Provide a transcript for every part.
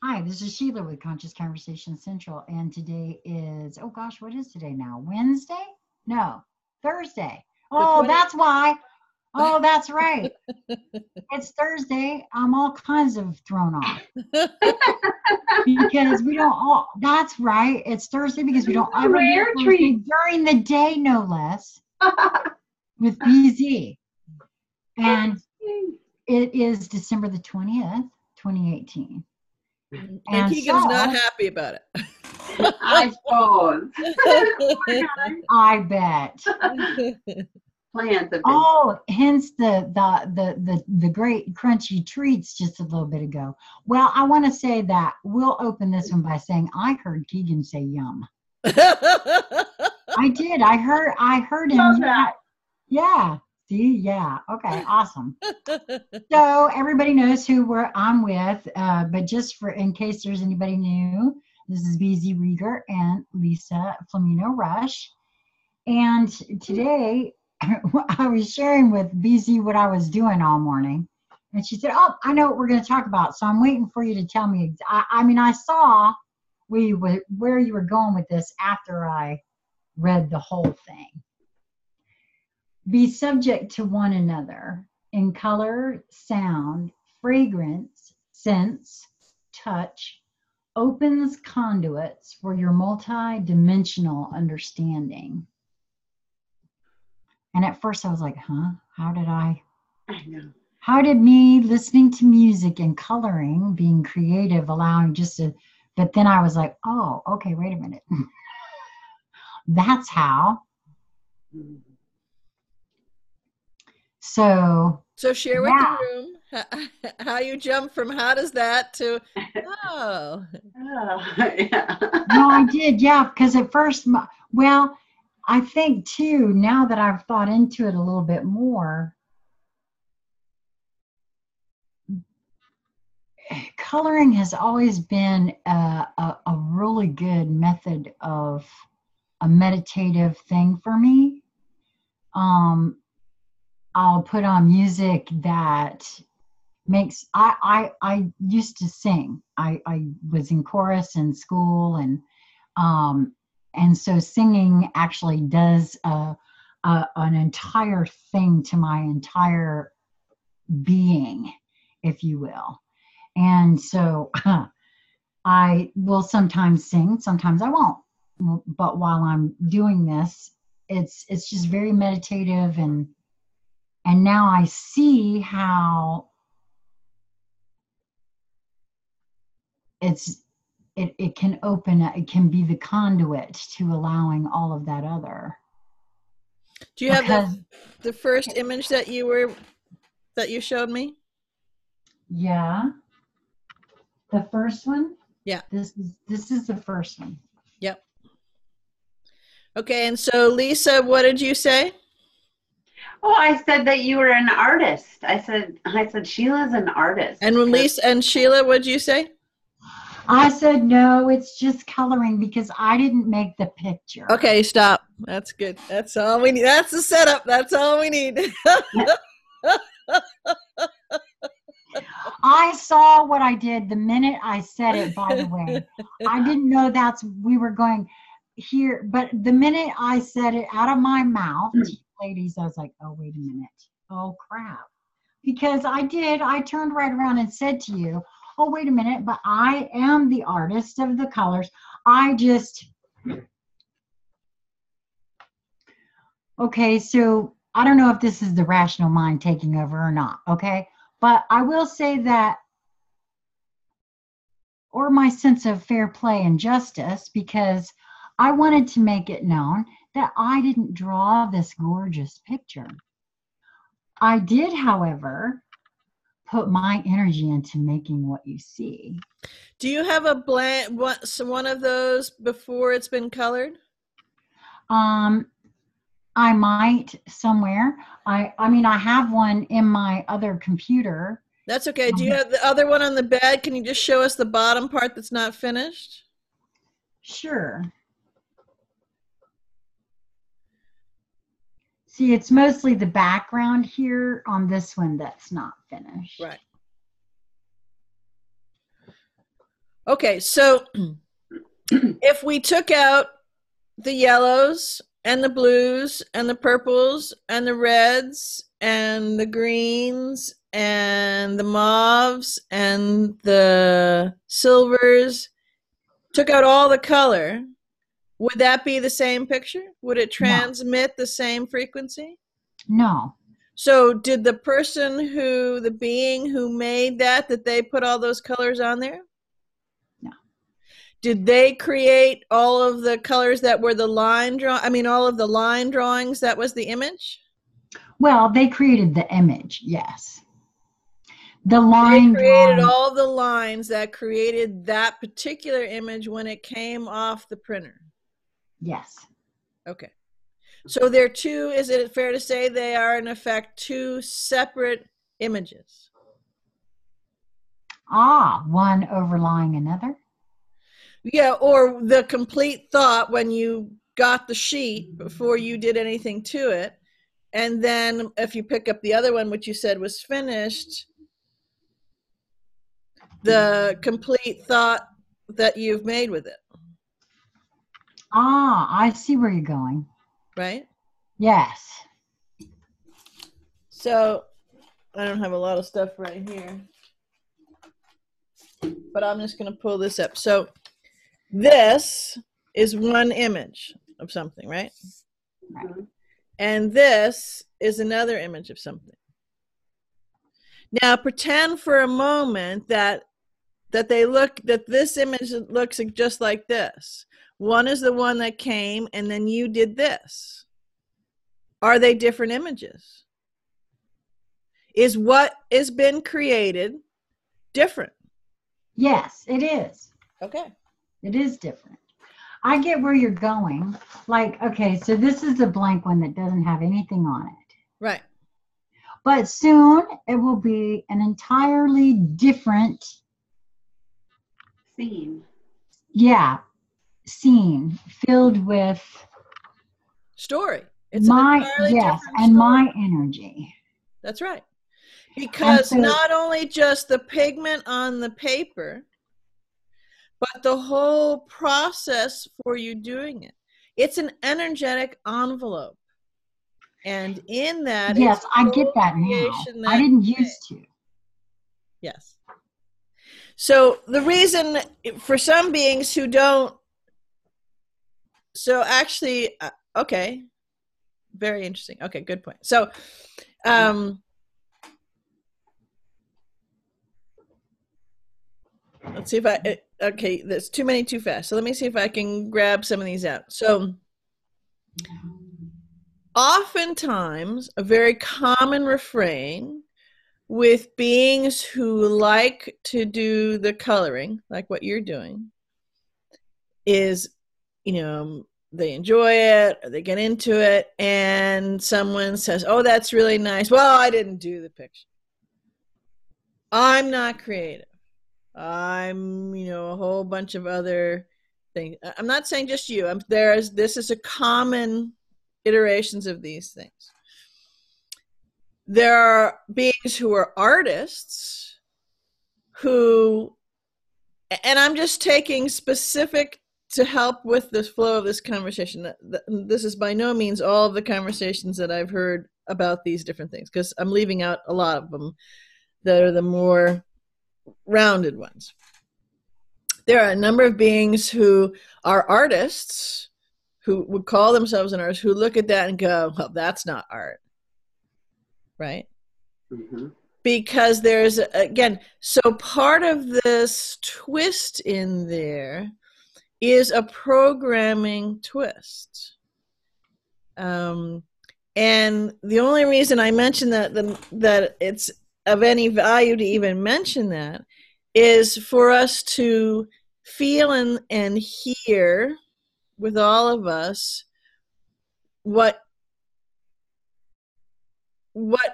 Hi, this is Sheila with Conscious Conversation Central, and today is, oh gosh, what is today now? Wednesday? No, Thursday. The Oh, 20. that's why. Oh, that's right. It's Thursday. I'm all kinds of thrown off because we don't all, that's right. It's Thursday because we don't ever do Rare Thursday treat. during the day, no less, with BZ. And it is December the 20th, 2018. And And Keegan's not so, happy about it. I suppose. I bet. Plans have been. Oh, hence the great crunchy treats just a little bit ago. Well, I want to say that we'll open this one by saying I heard Keegan say yum. I did. I heard him. Love that. Yeah. See, yeah. Okay, awesome. So everybody knows I'm with, but just for in case there's anybody new, this is BZ Rieger and Lisa Flamino Rush. And today I was sharing with BZ what I was doing all morning. And she said, oh, I know what we're going to talk about. So I'm waiting for you to tell me. I mean, I saw where you were going with this after I read the whole thing. Be subject to one another in color, sound, fragrance, sense, touch, opens conduits for your multi-dimensional understanding. And at first I was like, huh? I know. How did me listening to music and coloring, being creative, allowing but then I was like, oh, okay, wait a minute. That's how. So share with the room how you jump from how does that to, oh. Yeah. No, I did, yeah, because at first, well, I think too, now that I've thought into it a little bit more, coloring has always been a really good method of a meditative thing for me. I'll put on music that makes, I used to sing. I was in chorus in school, and so singing actually does an entire thing to my entire being, if you will. And so I will sometimes sing, sometimes I won't. But while I'm doing this, it's just very meditative, and now I see how it can open, it can be the conduit to allowing all of that other. Do you have the first image that you showed me? Yeah. The first one? Yeah. This is the first one. Yep. Okay, and so Lisa, what did you say? Oh, I said that you were an artist. I said Sheila's an artist. And Lisa and Sheila, what did you say? I said no, it's just coloring because I didn't make the picture. Okay, stop. That's good. That's all we need. That's the setup. That's all we need. I saw what I did the minute I said it, by the way. I didn't know we were going here, but the minute I said it out of my mouth, ladies, I was like, oh, wait a minute. Oh, crap. Because I turned right around and said to you, oh, wait a minute, but I am the artist of the colors. Okay, so I don't know if this is the rational mind taking over or not, okay? But I will say that, or my sense of fair play and justice, because I wanted to make it known that I didn't draw this gorgeous picture. I did, however, put my energy into making what you see. Do you have a blank one of those before it's been colored? I might somewhere. I mean, I have one in my other computer. That's okay. Do you have the other one on the bed? Can you just show us the bottom part that's not finished? Sure. See, it's mostly the background here on this one that's not finished. Right. Okay, so if we took out the yellows and the blues and the purples and the reds and the greens and the mauves and the silvers, took out all the color, would that be the same picture? Would it transmit the same frequency? No. So did the being who made that they put all those colors on there? No. Did they create all of the colors that were all of the line drawings that was the image? Well, they created the image, yes. The line They created drawing, all the lines that created that particular image when it came off the printer. yes. Okay. So they're two, is it fair to say they are in effect two separate images? One overlying another? Yeah, or the complete thought when you got the sheet before you did anything to it. And then if you pick up the other one, which you said was finished, the complete thought that you've made with it. I see where you're going. Right? Yes. So I don't have a lot of stuff right here, but I'm just going to pull this up. So this is one image of something, right? Right. And this is another image of something. Now pretend for a moment that this image looks just like this. One is the one that came, and then you did this. Are they different images? Is what has been created different? Yes, it is. Okay. It is different. I get where you're going. Like, okay, so this is a blank one that doesn't have anything on it. Right. But soon it will be an entirely different scene. Yeah, scene filled with story. It's my energy. That's right. Because not only just the pigment on the paper, but the whole process for you doing it. It's an energetic envelope. And in that, yes, I get that now. I didn't used to. Yes. So the reason for some beings who don't, so actually, okay, very interesting. Okay, good point. So, let's see if okay, there's too many too fast. So let me see if I can grab some of these out. So oftentimes a very common refrain with beings who like to do the coloring, like what you're doing, is, they enjoy it, or they get into it, and someone says, oh, that's really nice. Well, I didn't do the picture. I'm not creative. I'm, a whole bunch of other things. I'm not saying just you. This is a common iterations of these things. There are beings who are artists who, and I'm just taking specific to help with the flow of this conversation. This is by no means all of the conversations that I've heard about these different things, because I'm leaving out a lot of them that are the more rounded ones. There are a number of beings who are artists, who would call themselves an artist, who look at that and go, well, that's not art. Right? Mm-hmm. Because there's, again, so part of this twist in there is a programming twist. And the only reason I mention that it's of any value to even mention that is for us to feel and hear with all of us what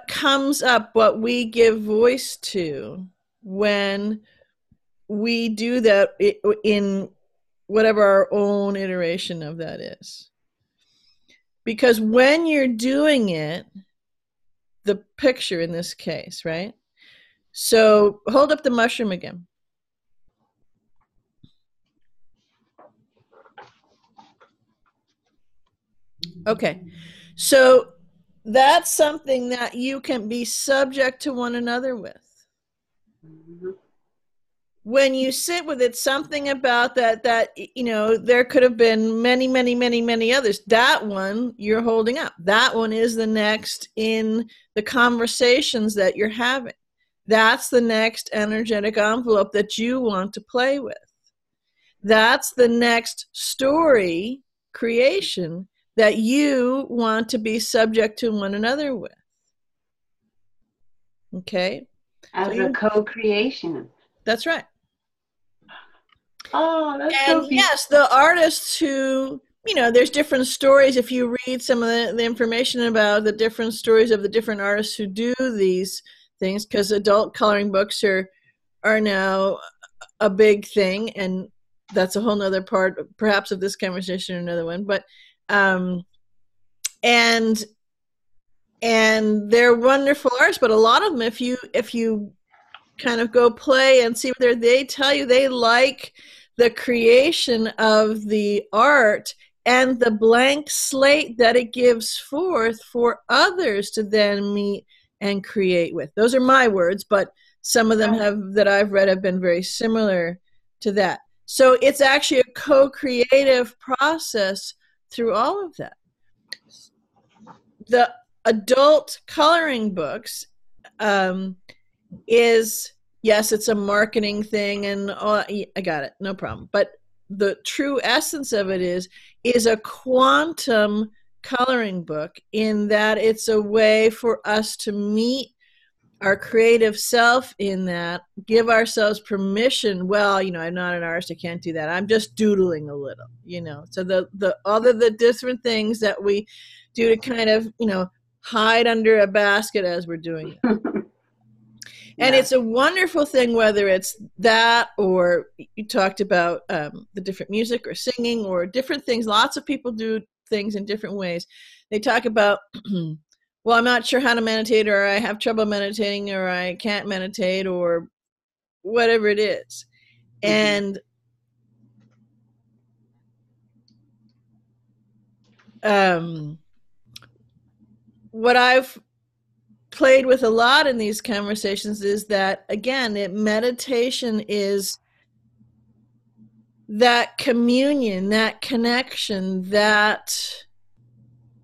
comes up, what we give voice to when we do that in whatever our own iteration of that is. Because when you're doing it, the picture in this case, right? So hold up the mushroom again. Okay. So that's something that you can be subject to one another with. When you sit with it, something about that, you know, there could have been many, many, many, many others. That one you're holding up. That one is the next in the conversations that you're having. That's the next energetic envelope that you want to play with. That's the next story creation that you want to be subject to one another with. Okay? As a co-creation. That's right. Oh, that's And so beautiful. yes, the artists who, you know, there's different stories. If you read some of the information about the different stories of the different artists who do these things, because adult coloring books are now a big thing, and that's a whole nother part, perhaps, of this conversation or another one. But and they're wonderful artists, but a lot of them, if you kind of go play and see what they tell you they like the creation of the art and the blank slate that it gives forth for others to then meet and create with. Those are my words, but some of them that I've read have been very similar to that. So it's actually a co-creative process through all of that. The adult coloring books is, yes, it's a marketing thing, and I got it, no problem. But the true essence of it is a quantum coloring book, in that it's a way for us to meet our creative self in that, give ourselves permission. Well, you know, I'm not an artist, I can't do that. I'm just doodling a little, you know. So the different things that we do to kind of, you know, hide under a basket as we're doing it. And it's a wonderful thing, whether it's that, or you talked about the different music or singing or different things. Lots of people do things in different ways. They talk about, well, I'm not sure how to meditate, or I have trouble meditating, or I can't meditate, or whatever it is. And what I've played with a lot in these conversations is that, again, meditation is that communion, that connection, that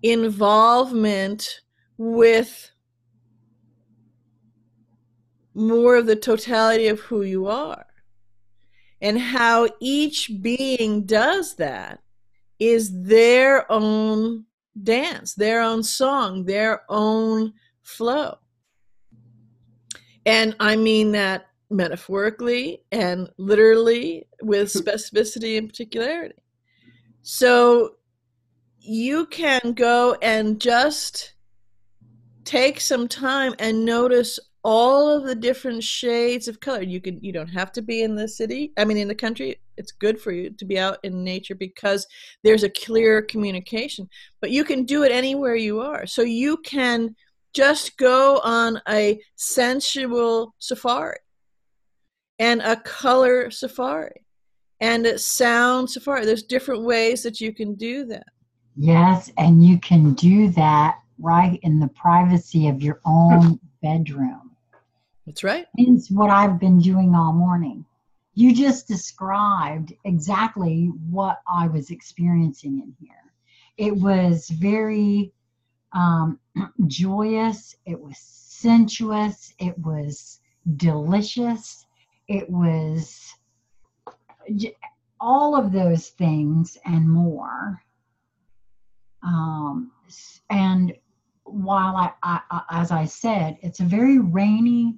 involvement with more of the totality of who you are. And how each being does that is their own dance, their own song, their own flow. And I mean that metaphorically and literally, with specificity and particularity. So you can go and just take some time and notice all of the different shades of color. You don't have to be in the city. I mean, in the country, it's good for you to be out in nature because there's a clear communication, but you can do it anywhere you are. So you can just go on a sensual safari, and a color safari, and a sound safari. There's different ways that you can do that. Yes, and you can do that right in the privacy of your own bedroom. That's right. It's what I've been doing all morning. You just described exactly what I was experiencing in here. It was very joyous. It was sensuous. It was delicious. It was all of those things and more. And while I, as I said, it's a very rainy,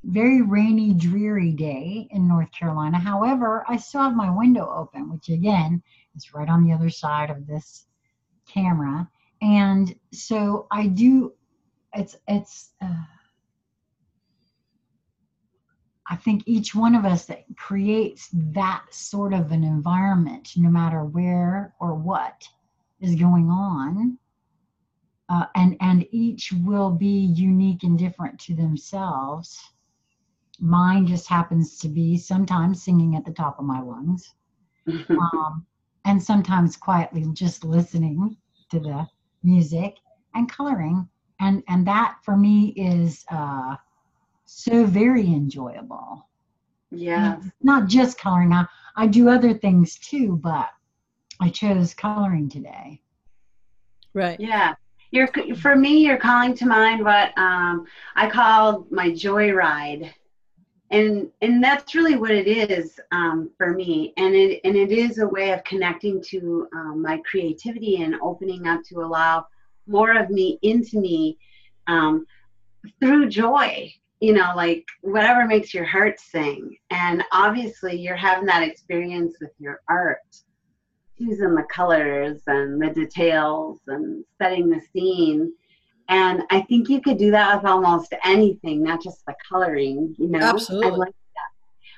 dreary day in North Carolina. However, I still have my window open, which again is right on the other side of this camera. And so I do, I think each one of us that creates that sort of an environment, no matter where or what is going on, and each will be unique and different to themselves. Mine just happens to be sometimes singing at the top of my lungs, and sometimes quietly just listening to the music and coloring. And that for me is so very enjoyable. Yeah. And not just coloring. I do other things too, but I chose coloring today. Right. Yeah. For me, you're calling to mind what I call my joyride. And that's really what it is for me. And it is a way of connecting to my creativity and opening up to allow more of me into me through joy. Like whatever makes your heart sing. And obviously, you're having that experience with your art, choosing the colors and the details and setting the scene. And I think you could do that with almost anything, not just the coloring, I Absolutely. like that.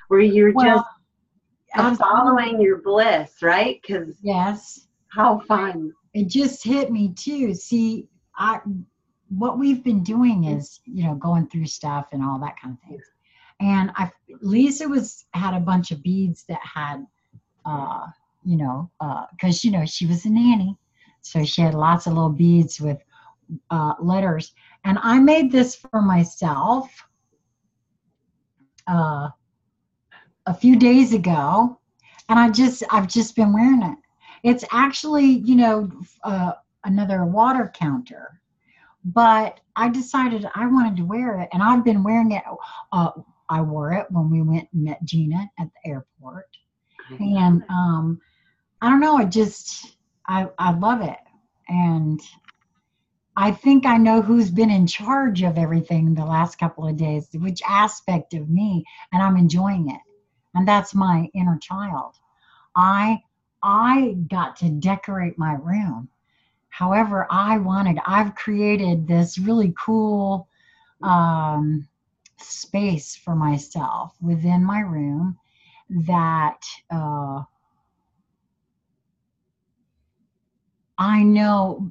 Where you're just Absolutely. following your bliss, right? Because Yes. how fun. It just hit me too. See, what we've been doing is, going through stuff and all that kind of things. And Lisa had a bunch of beads that had, because she was a nanny, so she had lots of little beads with letters. And I made this for myself a few days ago, and I've just been wearing it. It's actually, another water counter, but I decided I wanted to wear it, and I've been wearing it. I wore it when we went and met Gina at the airport, and I don't know. I love it, and I think I know who's been in charge of everything the last couple of days, which aspect of me, and I'm enjoying it. And that's my inner child. I got to decorate my room however I wanted. I've created this really cool space for myself within my room that I know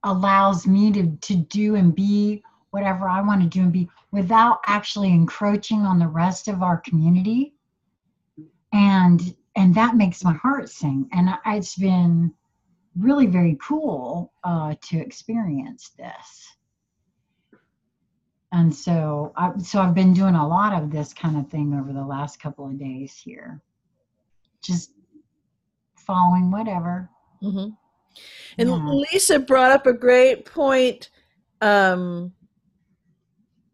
allows me to do and be whatever I want to do and be without actually encroaching on the rest of our community. And that makes my heart sing. And it's been really very cool to experience this. And so I've been doing a lot of this kind of thing over the last couple of days here. Just following whatever. Mm-hmm. And Lisa brought up a great point.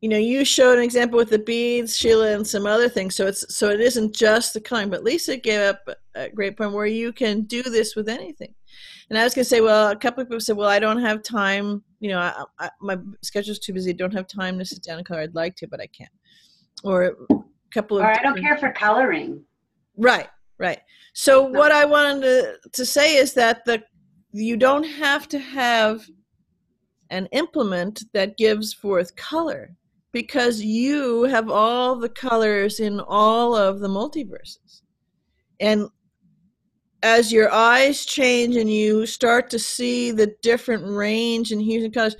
You showed an example with the beads, Sheila, and some other things. So it isn't just the coloring, but Lisa gave up a great point where you can do this with anything. And I was going to say, well, a couple of people said, well, I don't have time. My schedule's too busy. I don't have time to sit down and color. I'd like to, but I can't. Or a couple of. Or I don't care for coloring. Right. So what I wanted to say is that you don't have to have an implement that gives forth color, because you have all the colors in all of the multiverses. And as your eyes change and you start to see the different range and hues and colors,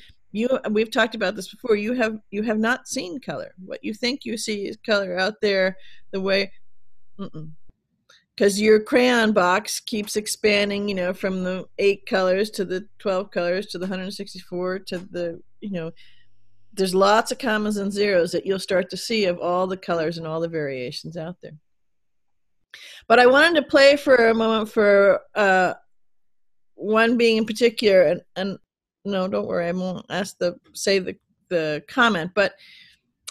we've talked about this before, you have not seen color. What you think you see is color out there the way, because your crayon box keeps expanding, from the 8 colors to the 12 colors to the 164 to the, there's lots of commas and zeros that you'll start to see of all the colors and all the variations out there. But I wanted to play for a moment for one being in particular, and no, don't worry, I won't say the comment, but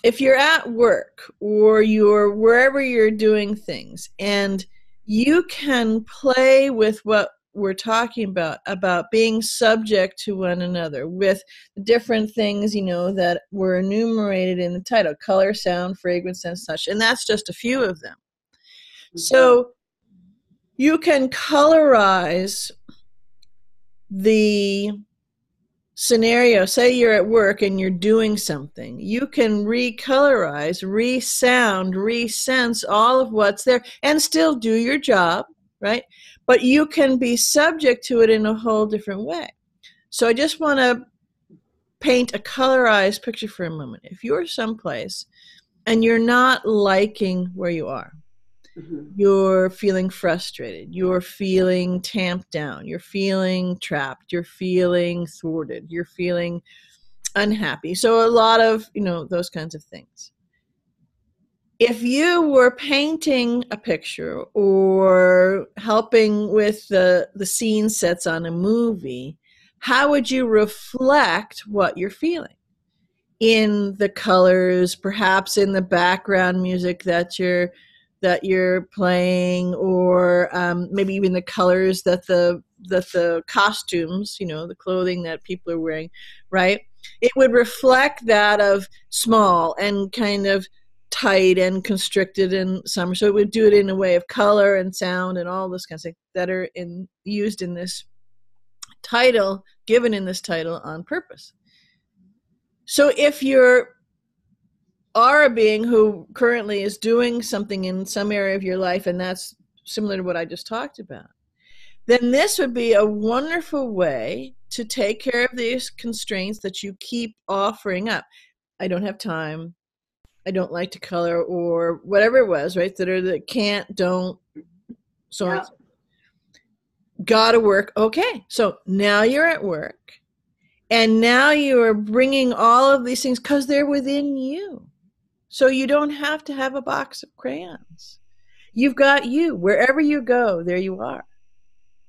if you're at work or you're wherever you're doing things and you can play with what we're talking about being subject to one another with different things, that were enumerated in the title: color, sound, fragrance, and such. And that's just a few of them. So you can colorize the scenario. Say you're at work and you're doing something. You can recolorize, resound, resense all of what's there and still do your job, right? But you can be subject to it in a whole different way. So I just want to paint a colorized picture for a moment. If you're someplace and you're not liking where you are, You're feeling frustrated. You're feeling tamped down. You're feeling trapped. You're feeling thwarted. You're feeling unhappy. So a lot of, those kinds of things. If you were painting a picture or helping with the scene sets on a movie, how would you reflect what you're feeling? In the colors, perhaps in the background music that you're playing, or maybe even the colors that the costumes, the clothing that people are wearing, right? It would reflect that of small and kind of tight and constricted in summer. So it would do it in a way of color and sound and all those kinds of things that are used in this title, given in this title on purpose. So if you are a being who currently is doing something in some area of your life, and that's similar to what I just talked about, then this would be a wonderful way to take care of these constraints that you keep offering up. I don't have time. I don't like to color, or whatever it was, right? That can't, don't, so on. Gotta work. Okay. So now you're at work, and now you are bringing all of these things because they're within you. So you don't have to have a box of crayons. You've got you. Wherever you go, there you are.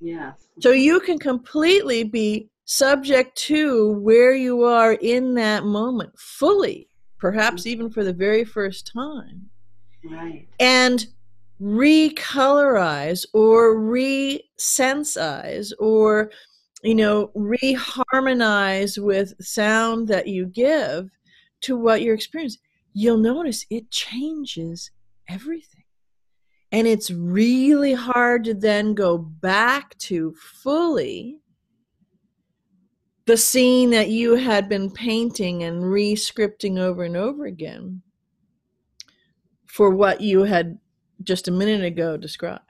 Yes. So you can completely be subject to where you are in that moment fully, perhaps even for the very first time. Right. And recolorize or re-senseize or, reharmonize with sound that you give to what you're experiencing. You'll notice it changes everything. And it's really hard to then go back to fully the scene that you had been painting and re-scripting over and over again for what you had just a minute ago described.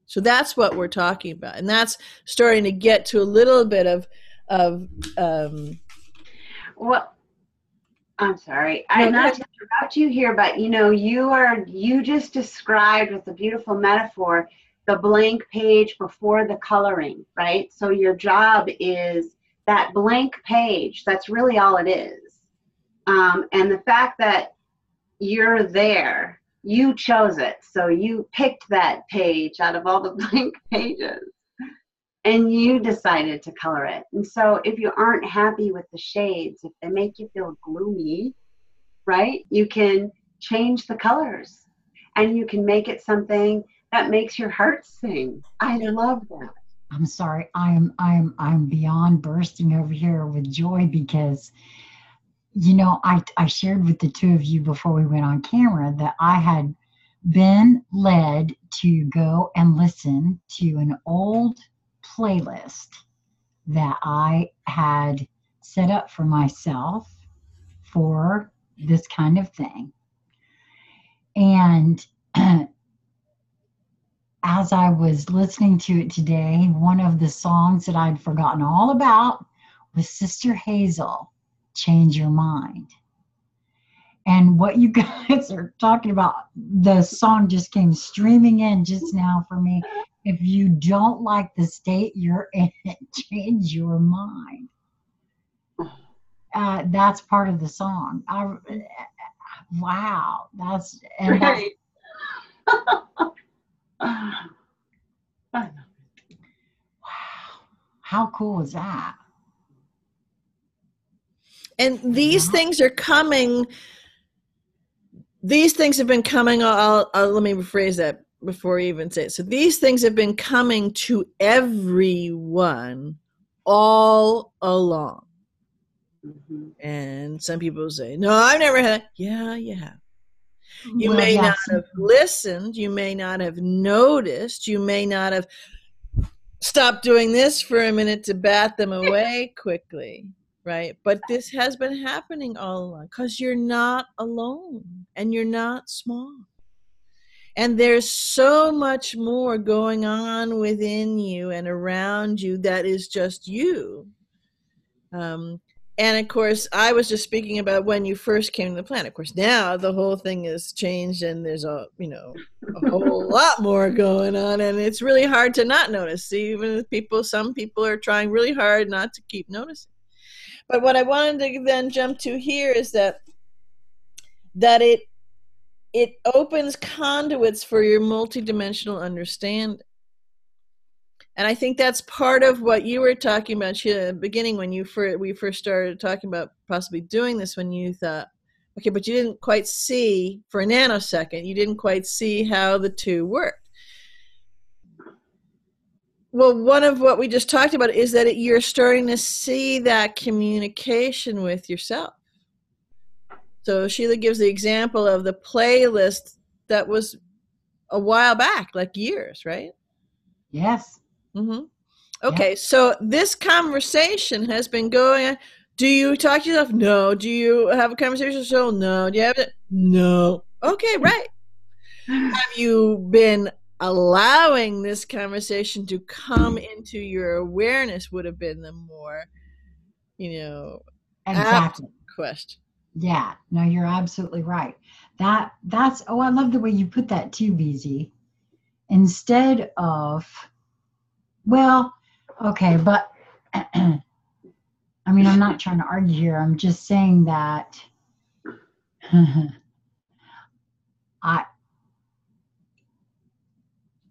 So that's what we're talking about. And that's starting to get to a little bit of well, I'm sorry. I'm not to interrupt you here, but you just described with a beautiful metaphor the blank page before the coloring, right? So your job is that blank page. That's really all it is. And the fact that you're there, you chose it. So you picked that page out of all the blank pages and you decided to color it. And so if you aren't happy with the shades, if they make you feel gloomy, right, you can change the colors and you can make it something that makes your heart sing. I love that. I'm sorry. I'm beyond bursting over here with joy because, I shared with the two of you before we went on camera that I had been led to go and listen to an old playlist that I had set up for myself for this kind of thing. And as I was listening to it today, one of the songs that I'd forgotten all about was Sister Hazel, Change Your Mind. And what you guys are talking about, the song just came streaming in just now for me. If you don't like the state you're in, change your mind. That's part of the song. Wow, that's great. Wow, how cool is that? And these things are coming. These things have been coming. Let me rephrase that before you even say it. So these things have been coming to everyone all along. Mm-hmm. And some people say, no, I've never had. Yeah, you have. You may not have listened. You may not have noticed. You may not have stopped doing this for a minute to bat them away quickly. Right. But this has been happening all along because you're not alone and you're not small. And there's so much more going on within you and around you that is just you. And And of course, I was just speaking about when you first came to the planet. Of course, now the whole thing has changed, and there's a whole lot more going on, and it's really hard to not notice. Even some people are trying really hard not to keep noticing. But what I wanted to then jump to here is that it opens conduits for your multidimensional understanding. And I think that's part of what you were talking about, Sheila, at the beginning when we first started talking about possibly doing this, when you thought, okay, but you didn't quite see, for a nanosecond, you didn't quite see how the two worked. Well, one of what we just talked about is that you're starting to see that communication with yourself. So Sheila gives the example of the playlist that was a while back, like years, right? Yes. Mm-hmm. Okay, so this conversation has been going on. Do you talk to yourself? No. Do you have a conversation with yourself? No. Do you have it? No. Okay, right. Have you been allowing this conversation to come into your awareness would have been the more, Exactly. apt question. Yeah, no, you're absolutely right. That's I love the way you put that too, BZ. Instead of, well, okay, but I mean, I'm not trying to argue here. I'm just saying that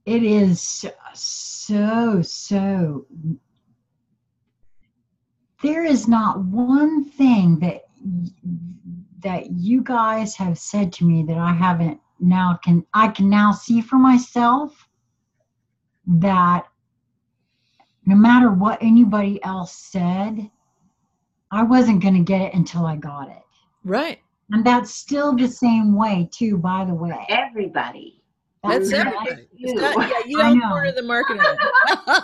it is so there is not one thing that you guys have said to me that I haven't I can now see for myself, that no matter what anybody else said, I wasn't going to get it until I got it. Right. And that's still the same way too, by the way. Everybody. That's everybody. You don't corner the market on it.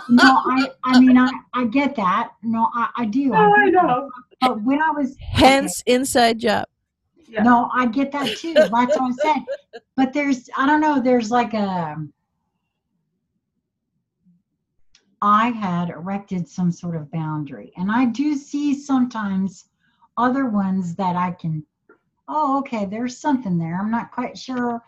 No, I mean, I get that. No, I do. I know. But when I was... Hence, inside job. Yeah. No, I get that too. That's what I said. But there's, I don't know, there's like I had erected some sort of boundary. And I do see sometimes other ones that I can, oh, okay, there's something there. I'm not quite sure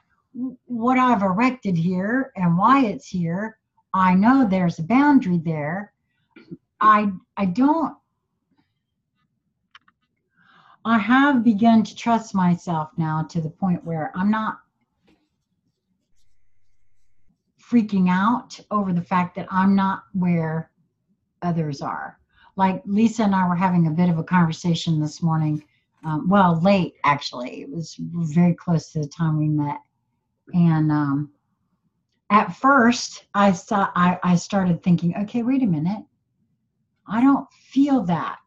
what I've erected here and why it's here. I know there's a boundary there. I have begun to trust myself now to the point where I'm not freaking out over the fact that I'm not where others are. Like Lisa and I were having a bit of a conversation this morning. Well, late actually. It was very close to the time we met. And at first I started thinking, okay, wait a minute. I don't feel that.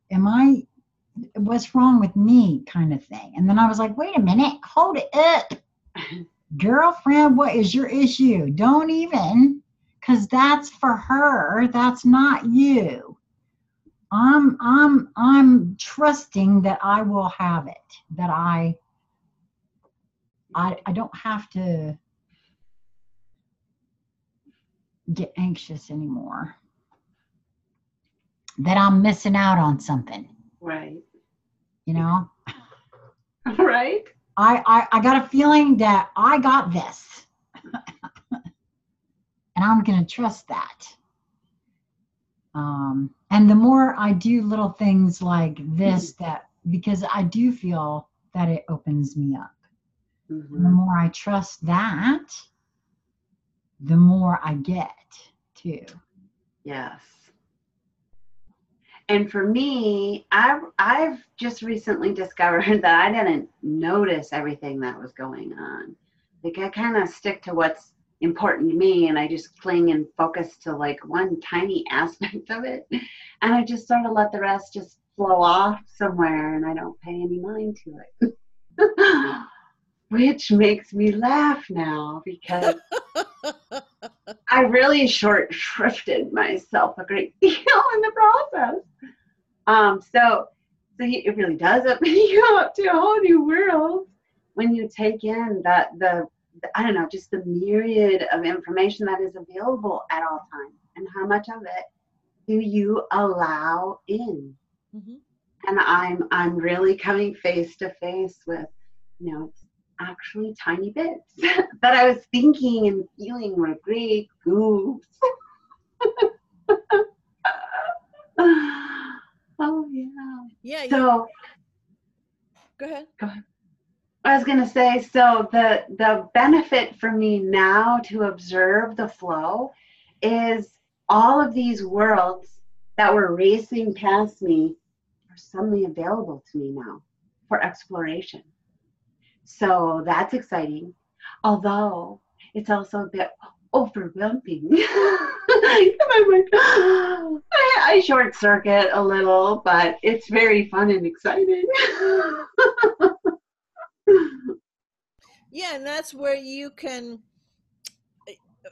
What's wrong with me, kind of thing. And then I was like, wait a minute, hold it up. Girlfriend, what is your issue? Don't even, because that's for her. That's not you. I'm trusting that I will have it, that I don't have to get anxious anymore, that I'm missing out on something. Right. You know? Right. I got a feeling that I got this. And I'm going to trust that. And the more I do little things like this, because I do feel that it opens me up. Mm-hmm. The more I trust that, the more I get too. Yes. And for me, I've just recently discovered that I didn't notice everything that was going on. Like I kind of stick to what's important to me, and I just cling and focus to like one tiny aspect of it, and I just sort of let the rest just flow off somewhere, and I don't pay any mind to it. Which makes me laugh now, because I really short shrifted myself a great deal in the process. So it really does open you up to a whole new world when you take in the I don't know, just the myriad of information that is available at all times, and how much of it do you allow in? Mm-hmm. And I'm really coming face to face with, it's actually tiny bits that I was thinking and feeling were great goofs. Oh yeah. Yeah. So go ahead. I was gonna say, so the benefit for me now to observe the flow is all of these worlds that were racing past me are suddenly available to me now for exploration. So that's exciting. Although it's also a bit overwhelming. I'm like, I short circuit a little, but it's very fun and exciting. Yeah, and that's where you can,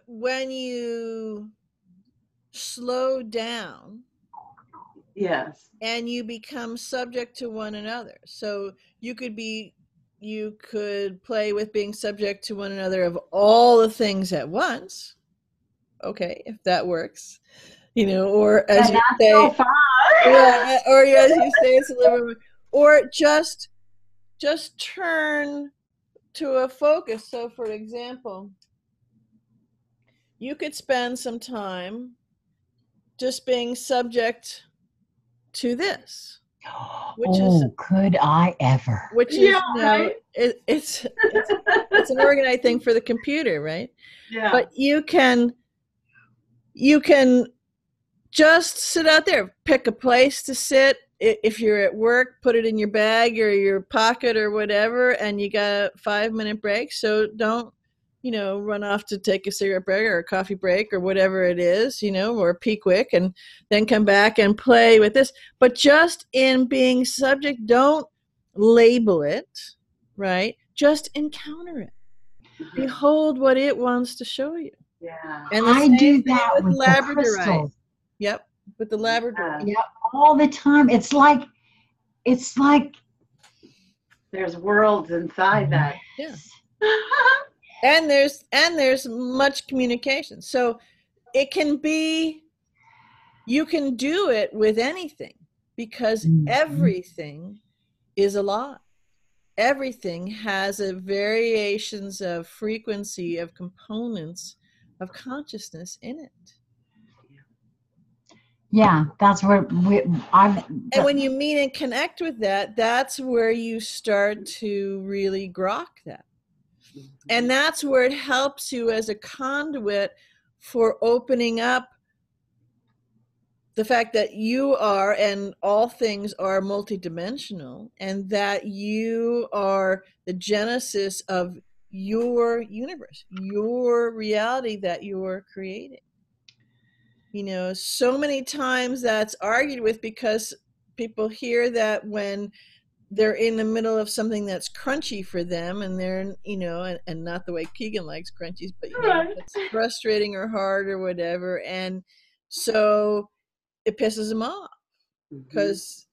when you slow down, Yes. and you become subject to one another. So you could play with being subject to one another of all the things at once. Okay, if that works, or as you say, so far. Yeah, or as you say, it's a little, or just turn to a focus. So, for example, you could spend some time just being subject to this, could I ever? which is, right? it's an organized thing for the computer, right? Yeah. But you can just sit out there, pick a place to sit. If you're at work, put it in your bag or your pocket or whatever, and you got a 5-minute break. So don't, run off to take a cigarette break or a coffee break or whatever it is, or pee quick, and then come back and play with this. But just in being subject, don't label it, right? Just encounter it. Behold what it wants to show you. Yeah. And the I same do thing that with the labradorite. crystals. Yep, with the labradorite. Yeah, all the time. It's like there's worlds inside that. Yeah. and there's much communication. So it can be, you can do it with anything, because everything is alive. Everything has a variations of frequency of components of consciousness in it. Yeah, that's what And when you meet and connect with that, that's where you start to really grok that. And that's where it helps you as a conduit for opening up the fact that you are, and all things are multidimensional, and that you are the genesis of your universe, your reality that you're creating. So many times that's argued with, because people hear that when they're in the middle of something that's crunchy for them, and they're, and not the way Keegan likes crunchies, but it's frustrating or hard or whatever. And so it pisses them off, because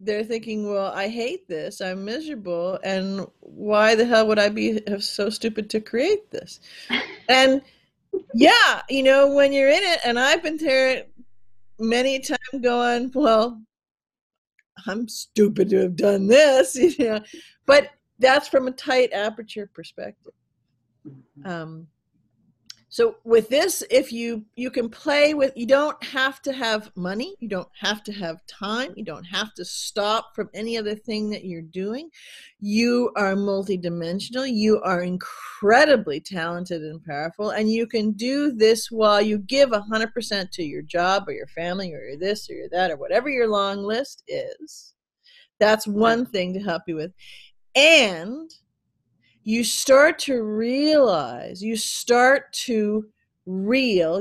they're thinking, well, I hate this, I'm miserable, and why the hell would I be so stupid to create this? And yeah, when you're in it, and I've been there many times going, well, I'm stupid to have done this, but that's from a tight aperture perspective. So with this, if you can play with, you don't have to have money, you don't have to have time, you don't have to stop from any other thing that you're doing. You are multidimensional, you are incredibly talented and powerful, and you can do this while you give 100% to your job or your family or your this or your that or whatever your long list is. That's one thing to help you with. And you start to realize, you start to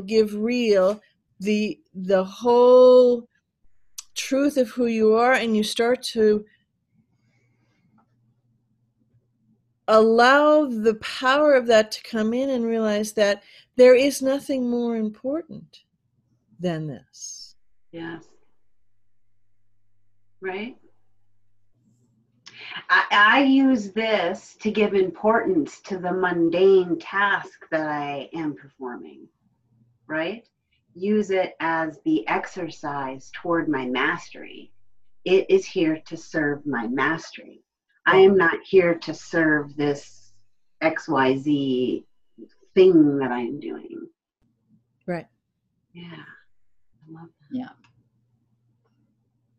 give real the whole truth of who you are, and you start to allow the power of that to come in and realize that there is nothing more important than this. Yes. Right? I use this to give importance to the mundane task that I am performing, right? Use it as the exercise toward my mastery it is here to serve my mastery. I am not here to serve this XYZ thing that I am doing. Right. Yeah. I love that. Yeah.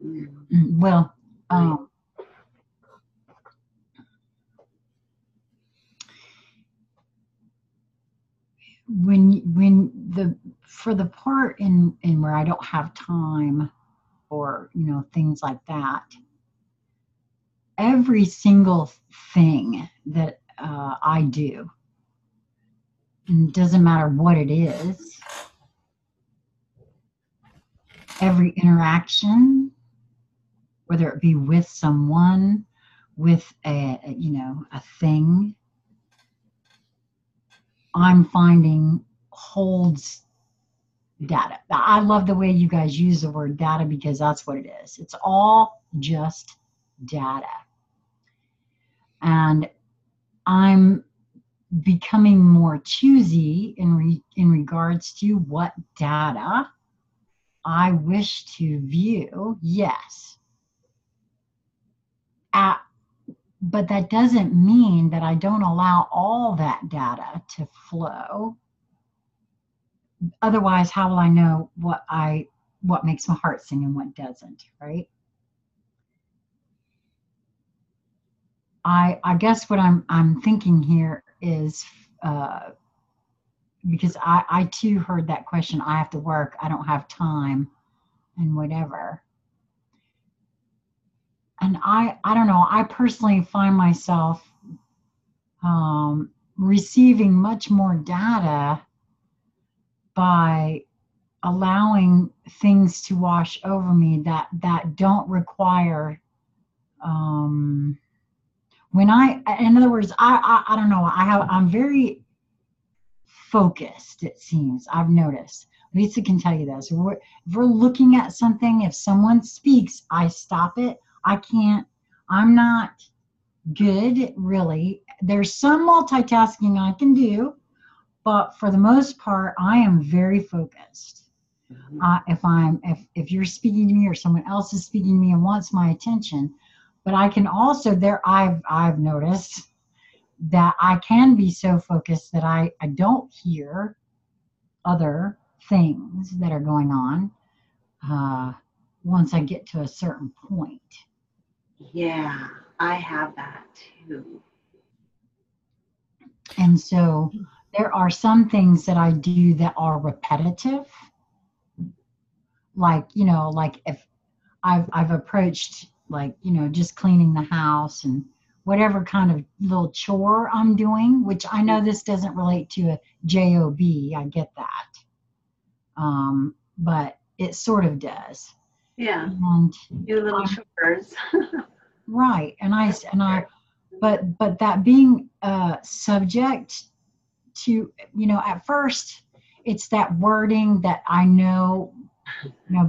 Mm. Well, for the part in where I don't have time or, you know, things like that, every single thing that I do, and it doesn't matter what it is, every interaction, whether it be with someone, with a thing, I'm finding holds data. I love the way you guys use the word data because that's what it is. It's all just data. And I'm becoming more choosy in regards to what data I wish to view. Yes. But that doesn't mean that I don't allow all that data to flow. Otherwise, how will I know what makes my heart sing and what doesn't, right? I guess what I'm thinking here is because I too heard that question. I have to work. I don't have time, and whatever. And I don't know. I personally find myself receiving much more data by allowing things to wash over me that don't require. In other words, I don't know. I'm very focused. It seems I've noticed. Lisa can tell you this. If we're looking at something, if someone speaks, I stop it. I can't. I'm not good, really. There's some multitasking I can do, but for the most part, I am very focused. If you're speaking to me or someone else is speaking to me and wants my attention, but I can also I've noticed that I can be so focused that I don't hear other things that are going on once I get to a certain point. Yeah, I have that too. And so there are some things that I do that are repetitive. Like if I've approached, just cleaning the house and whatever kind of little chore I'm doing, which I know this doesn't relate to a job. I get that, but it sort of does. Yeah, And do little chores. right, but that being subject to, at first it's that wording that I know,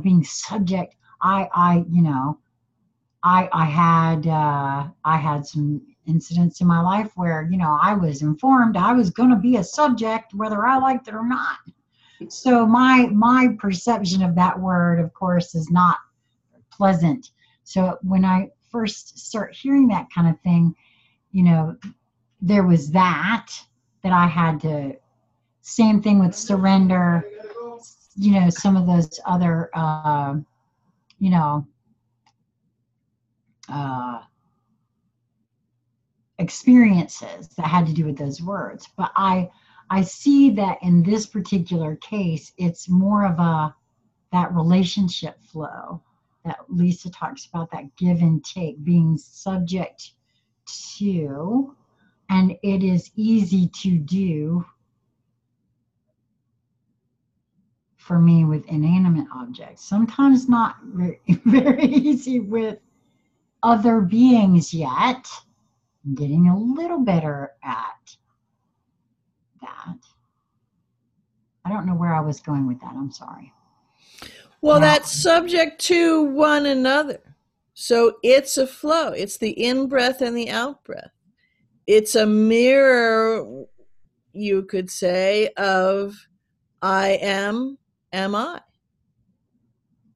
being subject. I had some incidents in my life where, I was informed I was going to be a subject, whether I liked it or not. So my perception of that word, of course, is not pleasant. So when I first start hearing that kind of thing, there was that I had to. Same thing with surrender. Some of those other, experiences that had to do with those words. But I see that in this particular case, it's more of that relationship flow that Lisa talks about, that give and take, being subject to, and it is easy to do for me with inanimate objects. Sometimes not very, very easy with other beings yet. I'm getting a little better at that. I don't know where I was going with that. I'm sorry. Well, that's subject to one another. So it's a flow. It's the in-breath and the out-breath. It's a mirror, you could say, of I am I.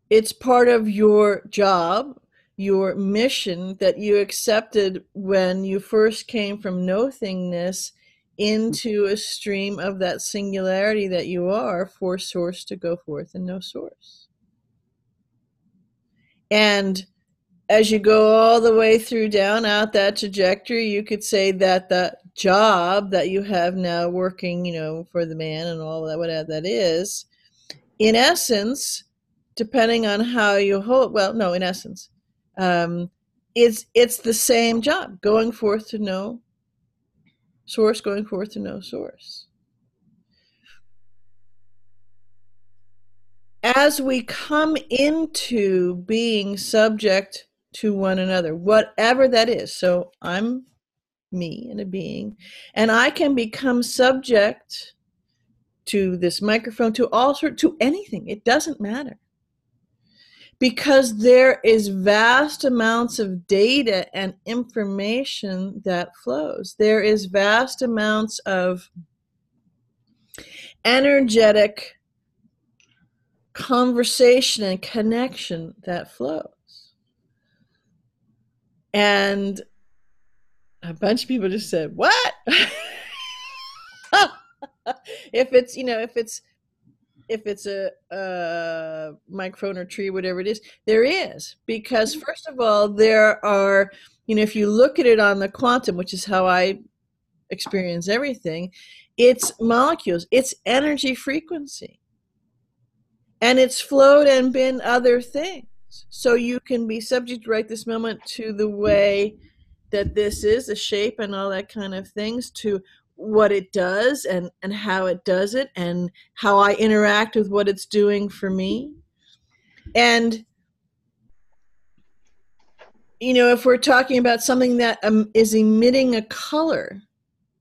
It's part of your job your mission that you accepted when you first came from nothingness into a stream of that singularity that you are, for source to go forth and know source. And as you go all the way through down out that trajectory, you could say that the job that you have now working, for the man and all that, whatever that is, in essence, depending on how you hold, well, no, in essence, it's the same job, going forth to know source, going forth to know source. As we come into being subject to one another, whatever that is. So I'm me and a being, and I can become subject to this microphone, to anything. It doesn't matter. Because there is vast amounts of data and information that flows. There is vast amounts of energetic conversation and connection that flows. And a bunch of people just said, what? if it's a microphone or tree, whatever it is, there is. Because first of all, there are, if you look at it on the quantum, which is how I experience everything, it's molecules, it's energy frequency. And it's flowed and been other things. So you can be subject right this moment to the way that this is, the shape and all that kind of things, to what it does and how it does it and how I interact with what it's doing for me. And, if we're talking about something that is emitting a color,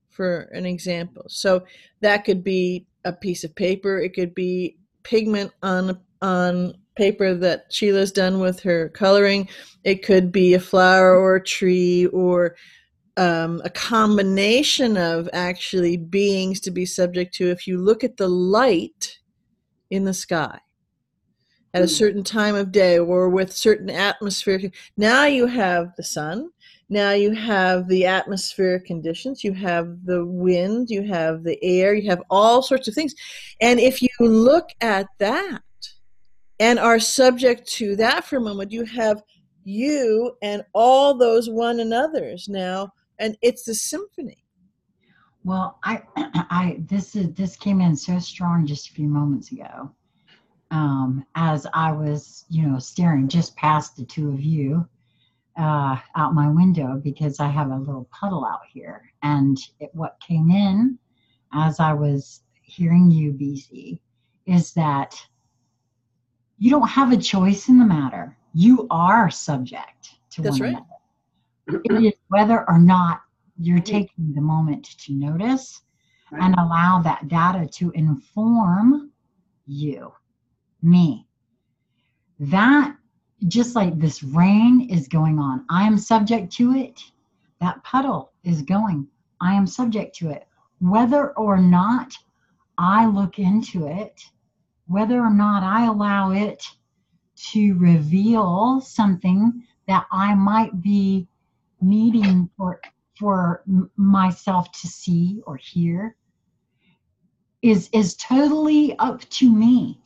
for an example, so that could be a piece of paper, it could be pigment on paper that Sheila's done with her coloring, it could be a flower or a tree or a combination of actually beings to be subject to. If you look at the light in the sky at a certain time of day or with certain atmospheric, now you have the sun, now you have the atmospheric conditions, you have the wind, you have the air, you have all sorts of things. And if you look at that and are subject to that for a moment, you have you and all those one another's now, and it's a symphony. Well, this came in so strong just a few moments ago, as I was, staring just past the two of you out my window, because I have a little puddle out here, and what came in as I was hearing you, BC, is that you don't have a choice in the matter. You are subject to That's one right. another. It is whether or not you're taking the moment to notice and allow that data to inform you, me. That, just like this rain is going on, I am subject to it. That puddle is going, I am subject to it. Whether or not I look into it, whether or not I allow it to reveal something that I might be needing for myself to see or hear, is totally up to me,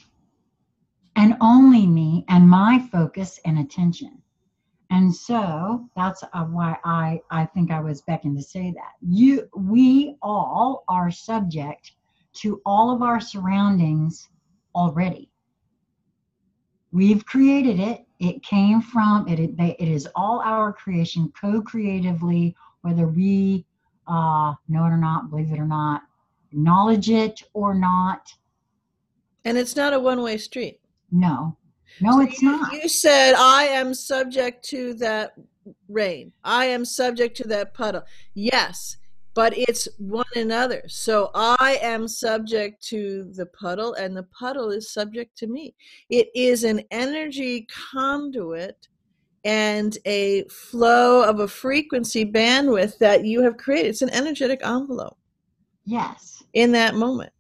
and only me and my focus and attention. And so that's why I think I was beckoned to say that. We all are subject to all of our surroundings already. We've created it. It came from it. It is all our creation, co-creatively, whether we know it or not, believe it or not, acknowledge it or not. And it's not a one-way street. No, So it's not. You said, I am subject to that rain. I am subject to that puddle. Yes, but it's one another. So I am subject to the puddle, and the puddle is subject to me. It is an energy conduit and a flow of a frequency bandwidth that you have created. It's an energetic envelope. Yes. In that moment.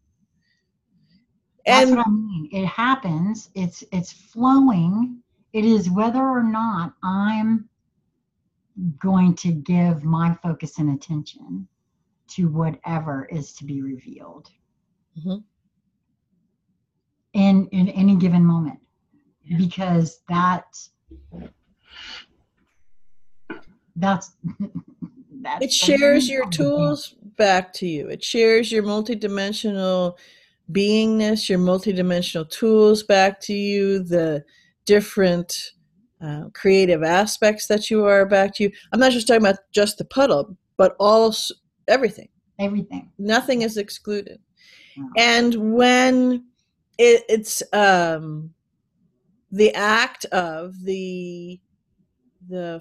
That's what I mean. It happens. It's flowing. It is whether or not I'm going to give my focus and attention to whatever is to be revealed in any given moment, because that's it shares your tools back to you. It shares your multidimensional beingness, your multidimensional tools back to you, the different creative aspects that you are back to you. I'm not just talking about just the puddle, but everything. Nothing is excluded. No. And when it's the act of the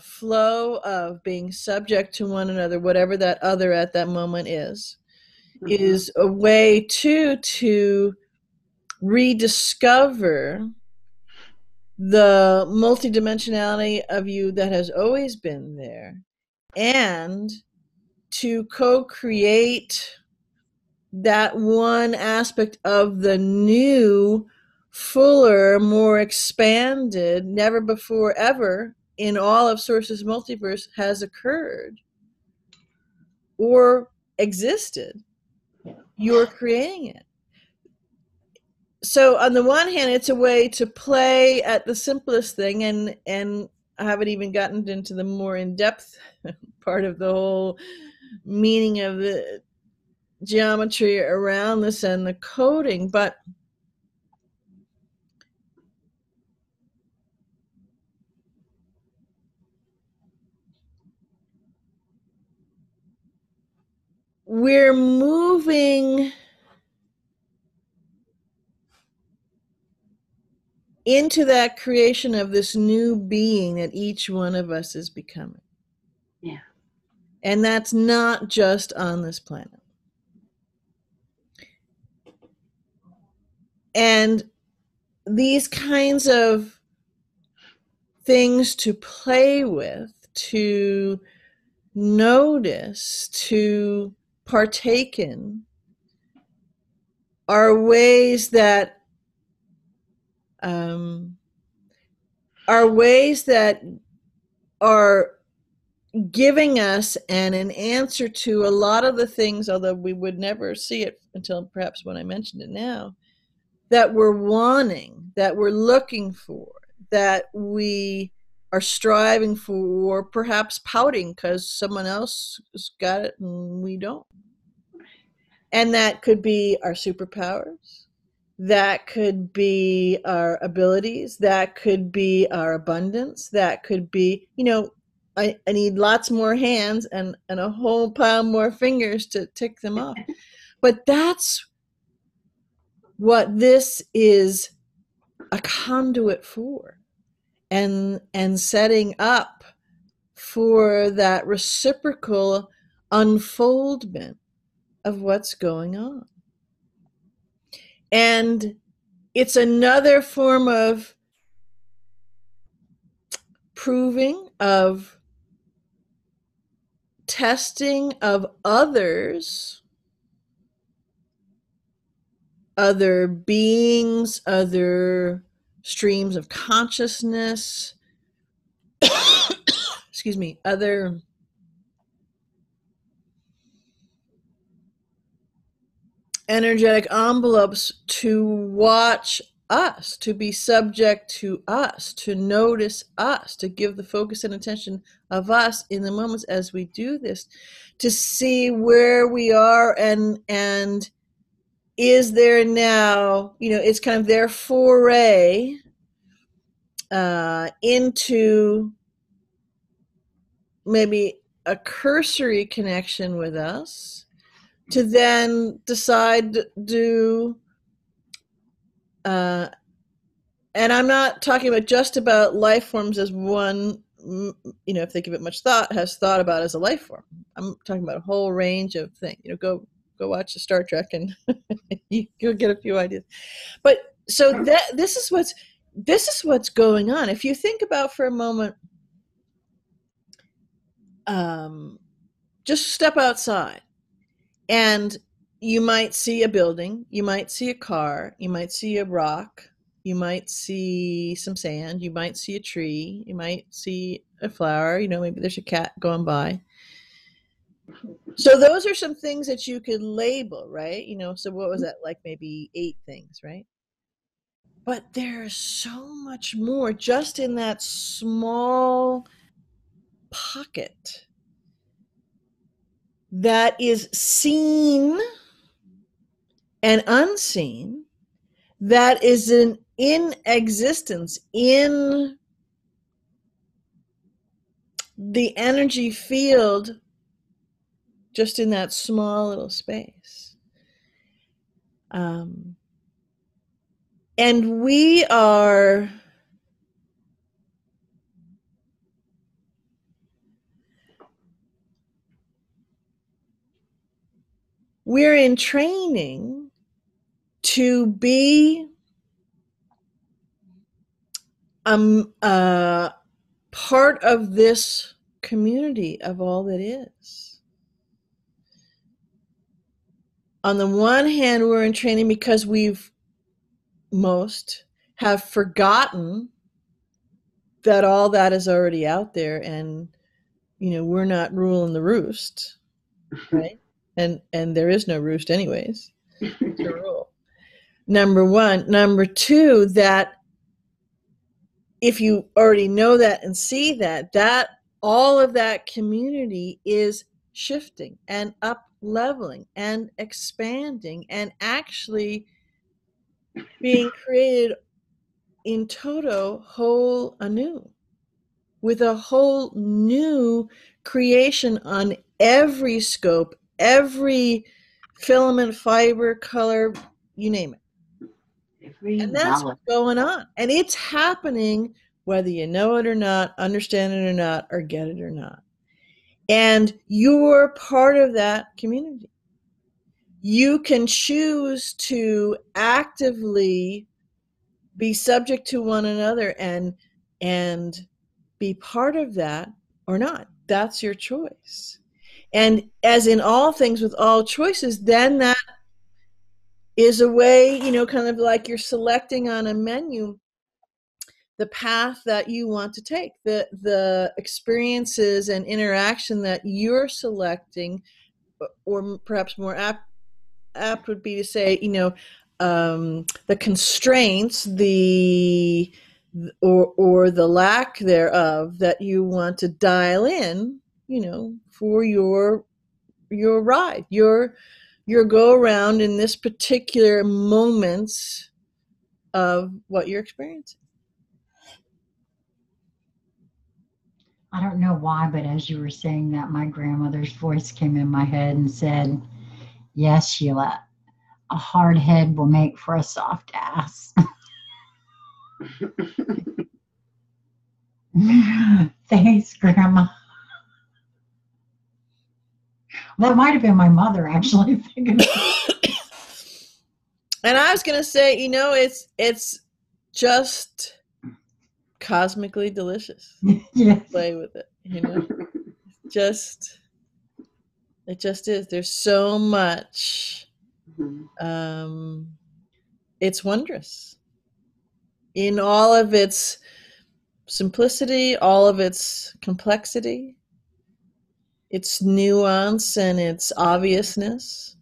flow of being subject to one another, whatever that other at that moment is a way to rediscover the multidimensionality of you that has always been there, and to co-create that one aspect of the new, fuller, more expanded, never before ever in all of Source's multiverse has occurred or existed. You're creating it. So on the one hand, it's a way to play at the simplest thing, and I haven't even gotten into the more in-depth part of the whole meaning of the geometry around this and the coding, but we're moving into that creation of this new being that each one of us is becoming. Yeah. And that's not just on this planet. And these kinds of things to play with, to notice, to partake in, are ways that are giving us an answer to a lot of the things, although we would never see it until perhaps when I mentioned it now, that we're wanting, that we're looking for, that we are striving for, or perhaps pouting because someone else has got it and we don't. And that could be our superpowers. That could be our abilities. That could be our abundance. That could be, I need lots more hands and a whole pile more fingers to tick them off. But that's what this is a conduit for, and setting up for that reciprocal unfoldment of what's going on. And it's another form of proving, of testing of others, other beings, other streams of consciousness, excuse me, other energetic envelopes to watch us, to be subject to us, to notice us, to give the focus and attention of us in the moments as we do this, to see where we are and is there now, it's kind of their foray into maybe a cursory connection with us, to then decide and I'm not talking about just about life forms as one, if they give it much thought, has thought about as a life form. I'm talking about a whole range of things. Go watch the Star Trek and you'll get a few ideas. But so this is what's going on. If you think about for a moment, just step outside, and you might see a building, you might see a car, you might see a rock, You might see some sand. You might see a tree. You might see a flower. You know, maybe there's a cat going by. So those are some things that you could label, right? You know, so what was that, like maybe 8 things, right? But there's so much more just in that small pocket that is seen and unseen, that is in existence in the energy field, just in that small little space. And we're in training to be part of this community of all that is. On the one hand, we're in training because most have forgotten that all that is already out there, and you know, we're not ruling the roost, right? And there is no roost anyways to rule. Number one. Number two, that if you already know that and see that all of that community is shifting and up leveling and expanding and actually being created in toto whole anew, with a whole new creation on every scope, every filament, fiber, color, you name it. And that's what's going on. And it's happening whether you know it or not, understand it or not, or get it or not. And you're part of that community. You can choose to actively be subject to one another and be part of that or not. That's your choice. And as in all things with all choices, then that is a way, you know, kind of like you're selecting on a menu the path that you want to take, the experiences and interaction that you're selecting, or perhaps more apt would be to say, you know, the constraints, or the lack thereof that you want to dial in, you know, for your ride, your go around in this particular moments of what you're experiencing. I don't know why, but as you were saying that, my grandmother's voice came in my head and said, "Yes, Sheila, a hard head will make for a soft ass." Thanks, Grandma. That might have been my mother, actually. And I was going to say, you know, it's just cosmically delicious. Yes. Play with it, you know. It just is. There's so much. It's wondrous in all of its simplicity, all of its complexity, its nuance, and its obviousness.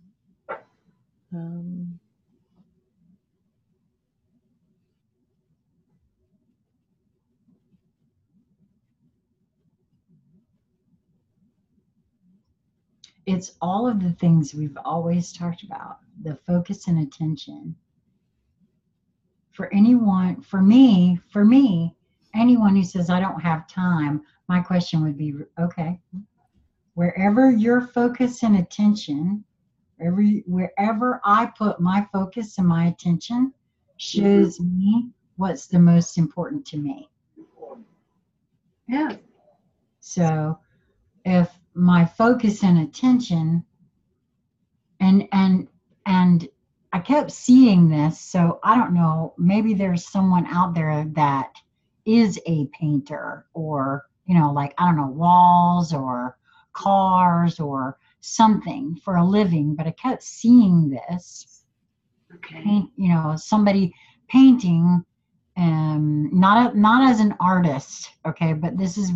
It's all of the things we've always talked about, the focus and attention. For anyone, for me, anyone who says, I don't have time, my question would be, okay, wherever your focus and attention, wherever I put my focus and my attention, shows me what's the most important to me. Yeah. So if my focus and attention, and I kept seeing this, so I don't know, maybe there's someone out there that is a painter, or, you know, like, I don't know, walls or cars or something for a living, but I kept seeing this. Okay. Paint, you know, somebody painting not as an artist, okay, but this is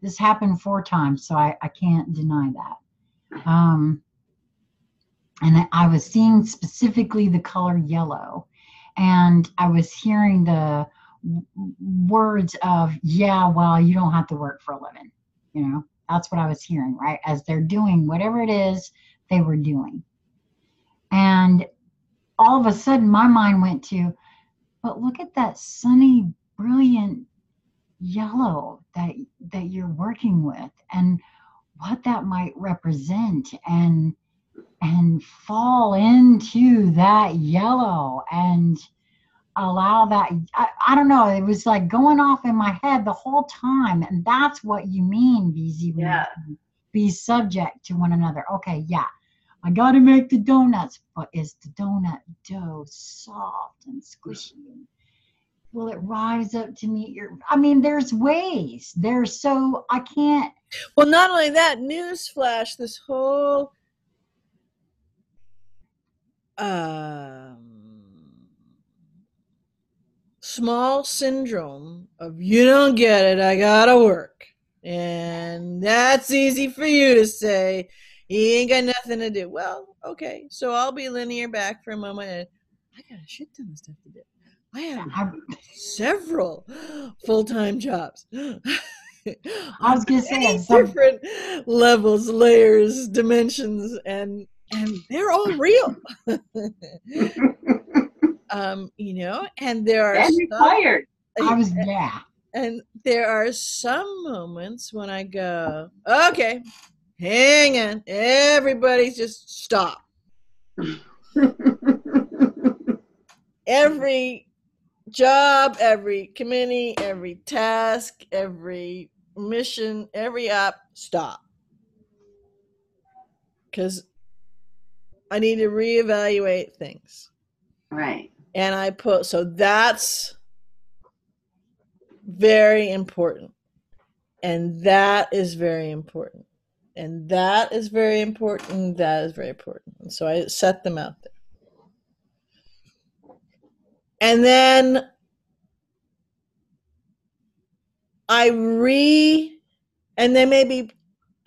this happened 4 times, so I can't deny that. And I was seeing specifically the color yellow, and I was hearing the words of, yeah, well, you don't have to work for a living. You know, that's what I was hearing, right? As they're doing whatever it is they were doing. And all of a sudden, my mind went to, but look at that sunny, brilliant yellow that you're working with, and what that might represent, and fall into that yellow and allow that. I don't know, it was like going off in my head the whole time, and that's what you mean, BZ, when Yeah. you be subject to one another. Okay, yeah, I got to make the donuts, but is the donut dough soft and squishy? Will it rise up to meet your? I mean, there's ways. There's so I can't. Well, not only that, newsflash, this whole small syndrome of you don't get it, I gotta work. And that's easy for you to say. You ain't got nothing to do. Well, okay, so I'll be linear back for a moment. And I got a shit ton of stuff to do. I have several full-time jobs. I was gonna say different levels, layers, dimensions, and they're all real. You know, and there are required. And there are some moments when I go, okay, hang on, everybody just stop. Every job, every committee, every task, every mission, every app, stop. Because I need to reevaluate things. Right. And so that's very important. And that is very important. And that is very important. That is very important. And so I set them out there. And then and they may be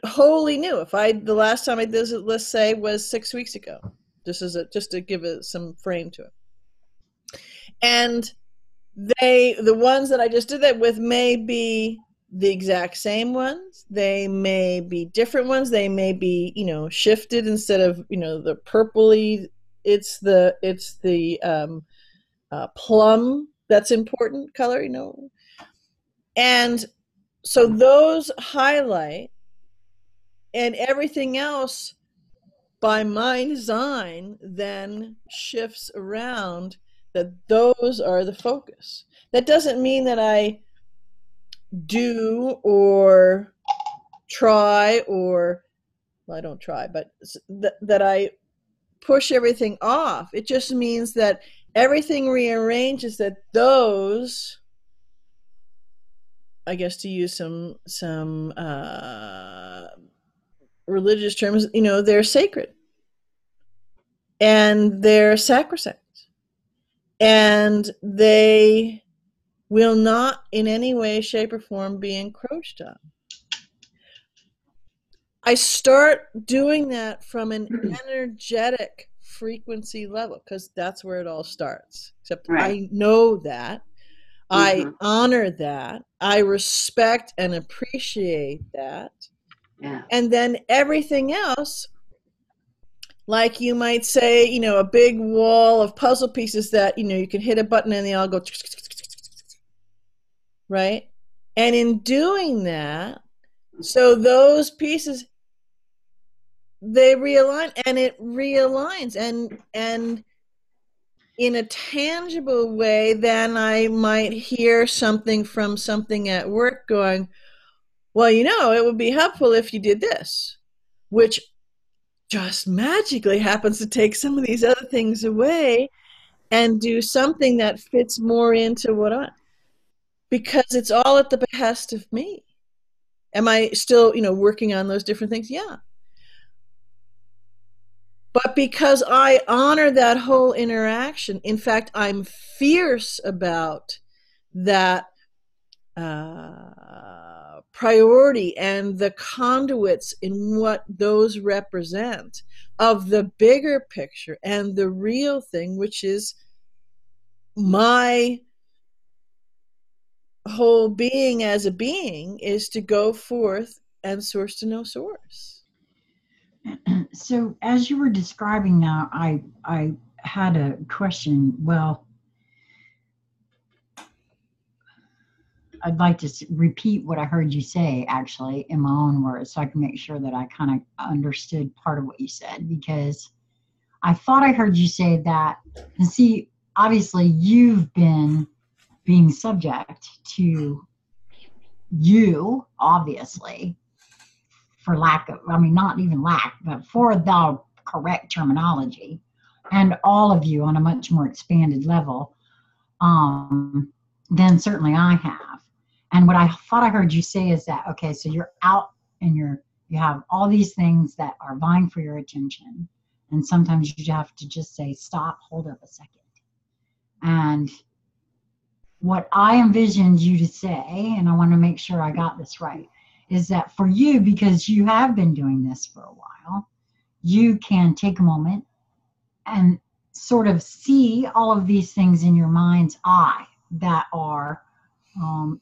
wholly new. The last time I did this, let's say, was 6 weeks ago. Just to give it some frame to it. And the ones that I just did that with may be the exact same ones. They may be different ones. They may be, shifted. Instead of, the purpley, it's the plum that's important color, And so those highlight, and everything else by my design then shifts around, that those are the focus. That doesn't mean that I do or try or, well, I don't try, but that I push everything off. It just means that everything rearranges, that those, I guess to use some religious terms, they're sacred and they're sacrosanct. And they will not in any way, shape, or form be encroached on. I start doing that from an energetic frequency level, because that's where it all starts. Except right. I know that. I honor that. I respect and appreciate that. Yeah. And then everything else, like you might say, a big wall of puzzle pieces that, you can hit a button and they all go, right? And in doing that, so those pieces, they realign, and it realigns. And in a tangible way, then I might hear something from something at work going, well, it would be helpful if you did this, which just magically happens to take some of these other things away and do something that fits more into what because it's all at the behest of me. Am I still, working on those different things? Yeah. But because I honor that whole interaction, in fact, I'm fierce about that priority and the conduits in what those represent of the bigger picture and the real thing, which is my whole being as a being, is to go forth and source to no source. So as you were describing now, I had a question. Well, I'd like to repeat what I heard you say, actually, in my own words, so I can make sure that I kind of understood part of what you said, because I thought I heard you say that, and see, obviously you've been being subject to you, obviously, for lack of, I mean, not even lack, but for the correct terminology, and all of you on a much more expanded level than certainly I have. And what I thought I heard you say is that, okay, so you're out and you have all these things that are vying for your attention. And sometimes you have to just say, stop, hold up a second. And what I envisioned you to say, and I want to make sure I got this right, is that for you, because you have been doing this for a while, you can take a moment and sort of see all of these things in your mind's eye that are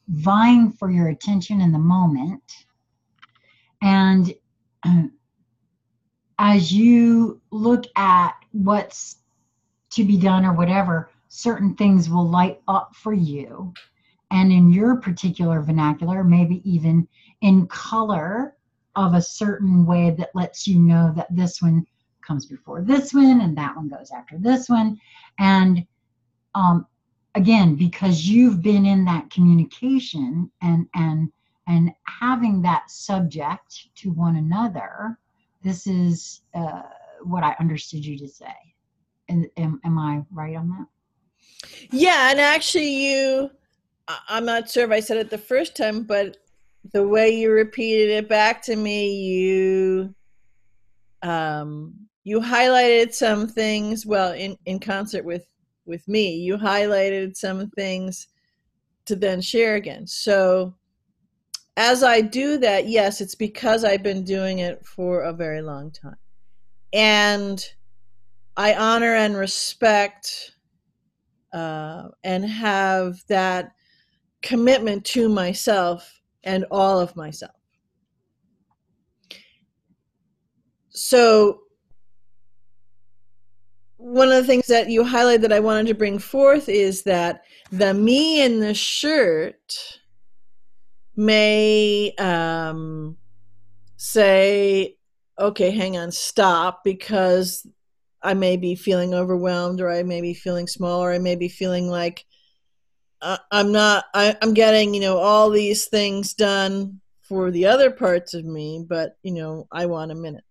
vying for your attention in the moment. And as you look at what's to be done or whatever, certain things will light up for you. And in your particular vernacular, maybe even in color of a certain way that lets you know that this one comes before this one and that one goes after this one. And again, because you've been in that communication and having that subject to one another, this is what I understood you to say. Am I right on that? Yeah, and actually I'm not sure if I said it the first time, but the way you repeated it back to me, you highlighted some things, well, in concert with me, you highlighted some things to then share again. So as I do that, yes, it's because I've been doing it for a very long time. And I honor and respect and have that commitment to myself and all of myself. So one of the things that you highlighted that I wanted to bring forth is that the me in the shirt may say, okay, hang on, stop, because I may be feeling overwhelmed, or I may be feeling small, or I may be feeling like I'm getting, all these things done for the other parts of me, but, I want a minute.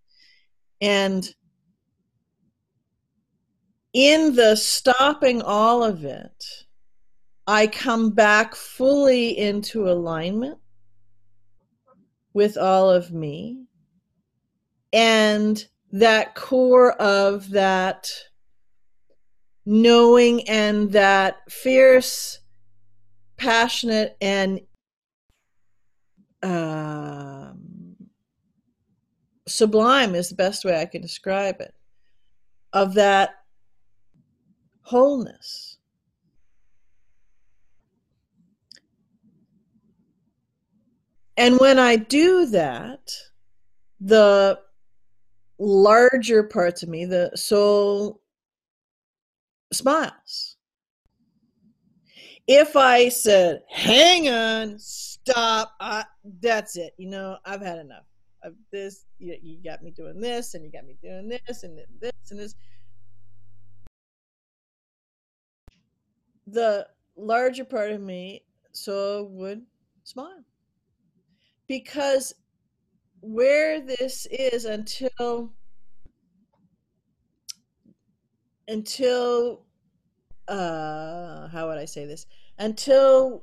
And in the stopping all of it, I come back fully into alignment with all of me. And that core of that knowing and that fierce, passionate, and sublime is the best way I can describe it, of that wholeness. And when I do that, the larger parts of me, the soul, smiles. If I said, hang on, stop, that's it, I've had enough of this, you got me doing this, and you got me doing this, and this, and this, the larger part of me would smile. Because where this is, until how would I say this? Until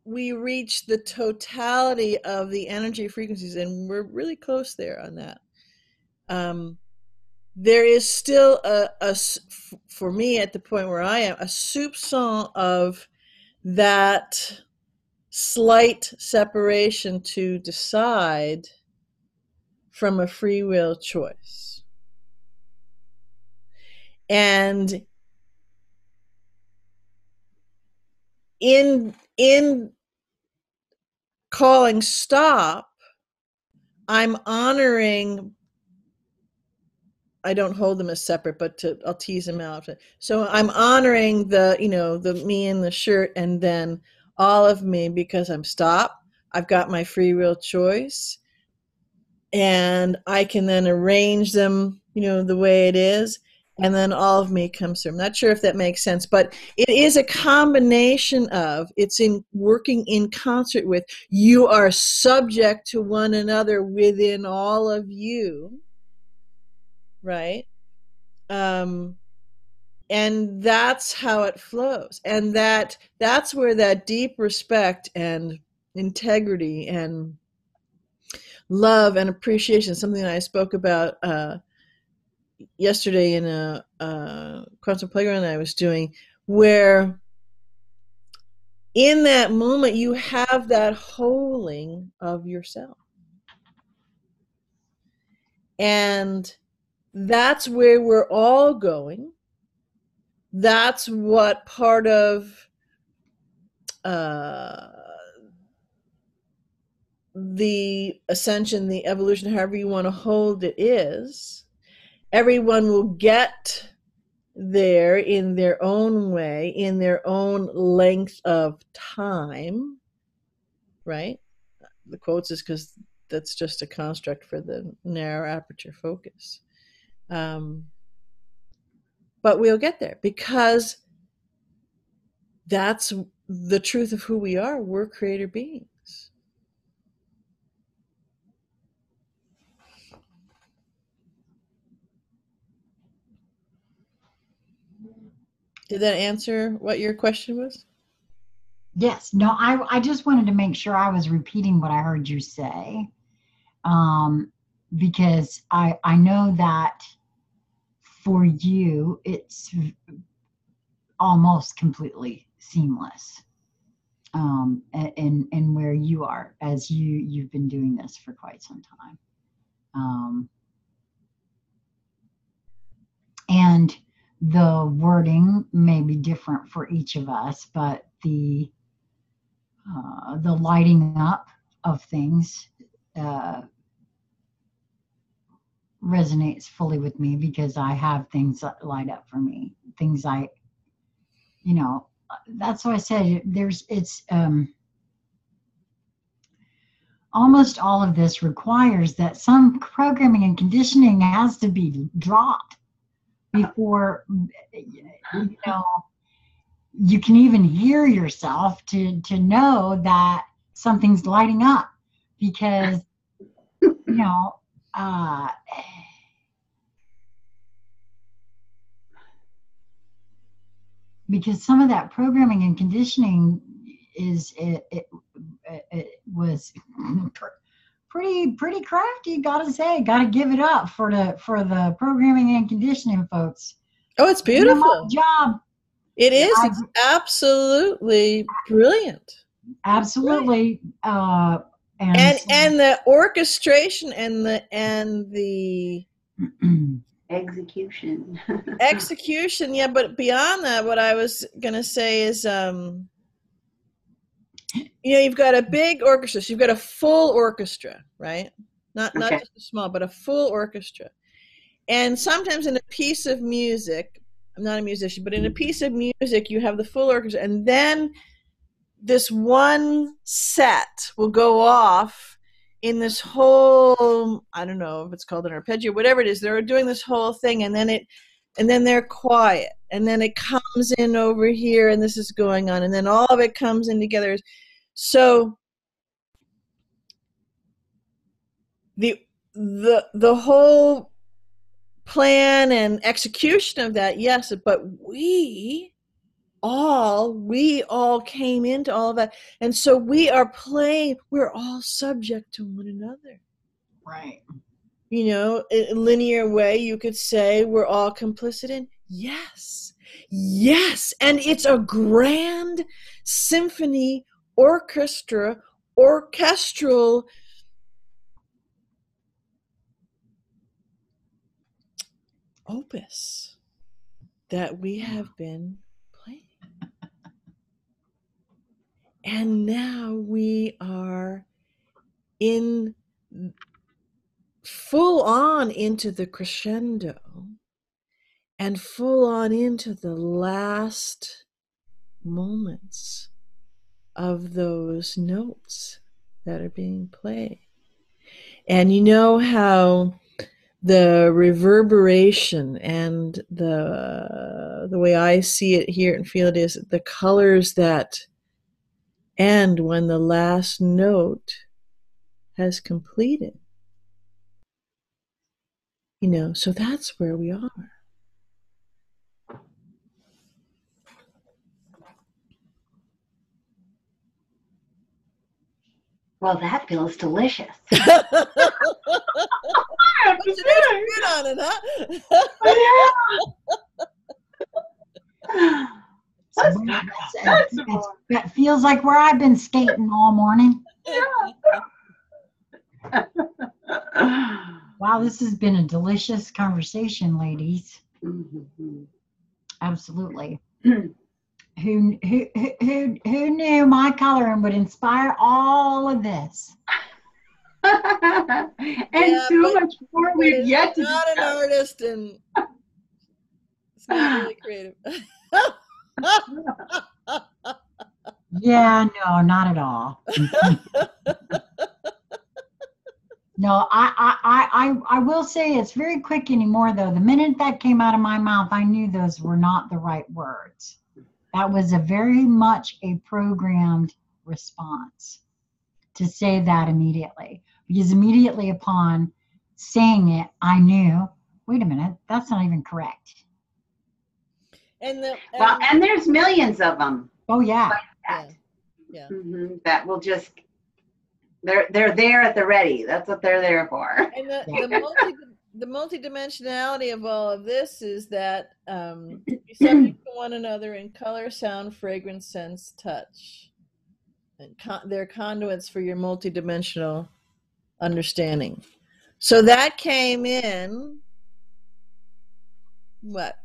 we reach the totality of the energy frequencies, and we're really close there on that. there is still for me at the point where I am, a soupçon of that slight separation to decide from a free will choice. And in calling stop, I'm honoring, I don't hold them as separate, but I'll tease them out. So I'm honoring the, the me in the shirt, and then all of me, because I'm stop. I've got my free will choice, and I can then arrange them, the way it is, and then all of me comes through. I'm not sure if that makes sense, but it is a combination of, it's in working in concert with, you are subject to one another within all of you, right? And that's how it flows, and that's where that deep respect and integrity and love and appreciation, something that I spoke about yesterday in a quantum playground I was doing, where in that moment you have that holding of yourself, and that's where we're all going. That's what part of the ascension, the evolution, however you want to hold it, is. Everyone will get there in their own way, in their own length of time, right? The quotes is because that's just a construct for the narrow aperture focus. But we'll get there, because that's the truth of who we are. We're creator beings. Did that answer what your question was? Yes. No, I just wanted to make sure I was repeating what I heard you say. Because I know that for you, it's almost completely seamless. And where you are, as you've been doing this for quite some time. And the wording may be different for each of us, but the lighting up of things resonates fully with me, because I have things that light up for me. Things that's why I said it's almost all of this requires that some programming and conditioning has to be dropped before you can even hear yourself to know that something's lighting up, because because some of that programming and conditioning it was pretty crafty, gotta say. Gotta give it up for the programming and conditioning folks. Oh, it's beautiful. Job. It is. It's absolutely brilliant. Absolutely. And the orchestration and the execution. Yeah, but beyond that, what I was gonna say is, you've got a big orchestra. So you've got a full orchestra, right? Not just a small, but a full orchestra. And sometimes in a piece of music, I'm not a musician, but in a piece of music, you have the full orchestra, and then this one set will go off in this whole, I don't know if it's called an arpeggio, whatever it is. They're doing this whole thing, and then they're quiet, and then it comes in over here, and this is going on, and then all of it comes in together. So the whole plan and execution of that, yes, but we all came into all of that, and so we are playing. We're all subject to one another, right? you know, in a linear way, you could say we're all complicit in. Yes, yes. And it's a grand symphony, orchestral opus that we have been playing. And now we are in full on into the crescendo and full on into the last moments of those notes that are being played. And you know how the reverberation and the way I see it, hear it, and feel it is the colors that end when the last note has completed. You know, so that's where we are. Well, that feels delicious. Put your spin on it, huh? That feels like where I've been skating all morning. Wow, this has been a delicious conversation, ladies. Mm-hmm. Absolutely. Who knew my coloring would inspire all of this? And yeah, so much more we've yet to not discuss. An artist, and it's not really creative. Yeah, no, not at all. No, I will say it's very quick anymore, though. The minute that came out of my mouth, I knew those were not the right words. That was a very much a programmed response to say that immediately. Because immediately upon saying it, I knew, wait a minute, that's not even correct. And there's millions of them. Oh, yeah. Like that. Yeah. Mm-hmm. That will just, they're there at the ready. That's what they're there for. And the multidimensionality of all of this is that be subject to one another in color, sound, fragrance, sense, touch. And they're conduits for your multidimensional understanding. So that came in, what,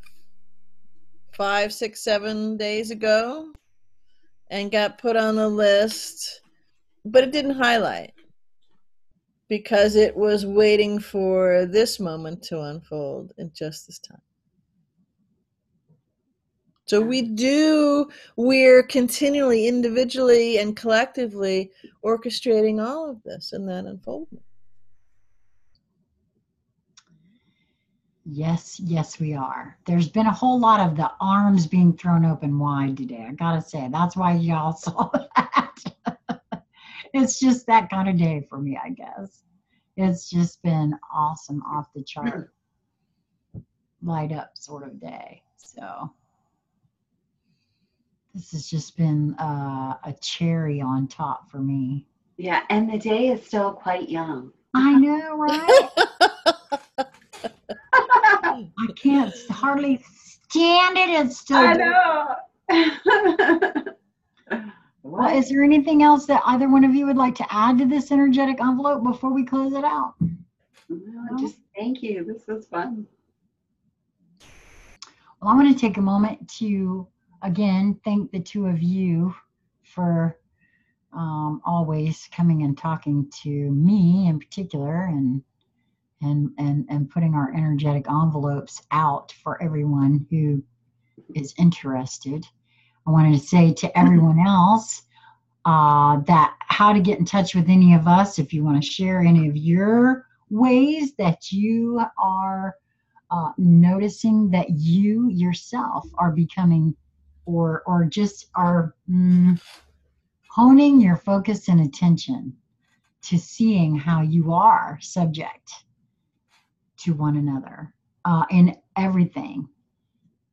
5, 6, 7 days ago, and got put on the list, but it didn't highlight because it was waiting for this moment to unfold in just this time. So we're continually, individually and collectively orchestrating all of this in that unfoldment. Yes, we are. There's been a whole lot of the arms being thrown open wide today. I gotta say, that's why y'all saw that. It's just that kind of day for me, I guess. It's just been awesome, off the chart, light up sort of day. So this has just been a cherry on top for me. Yeah, and the day is still quite young. I know, right? I can't hardly stand it. It's still. I know. Well, is there anything else that either one of you would like to add to this energetic envelope before we close it out? No, just thank you. This was fun. Well, I want to take a moment to, again, thank the two of you for always coming and talking to me in particular, and putting our energetic envelopes out for everyone who is interested. I wanted to say to everyone else that how to get in touch with any of us if you want to share any of your ways that you are noticing that you yourself are becoming or just are honing your focus and attention to seeing how you are subject to one another in everything.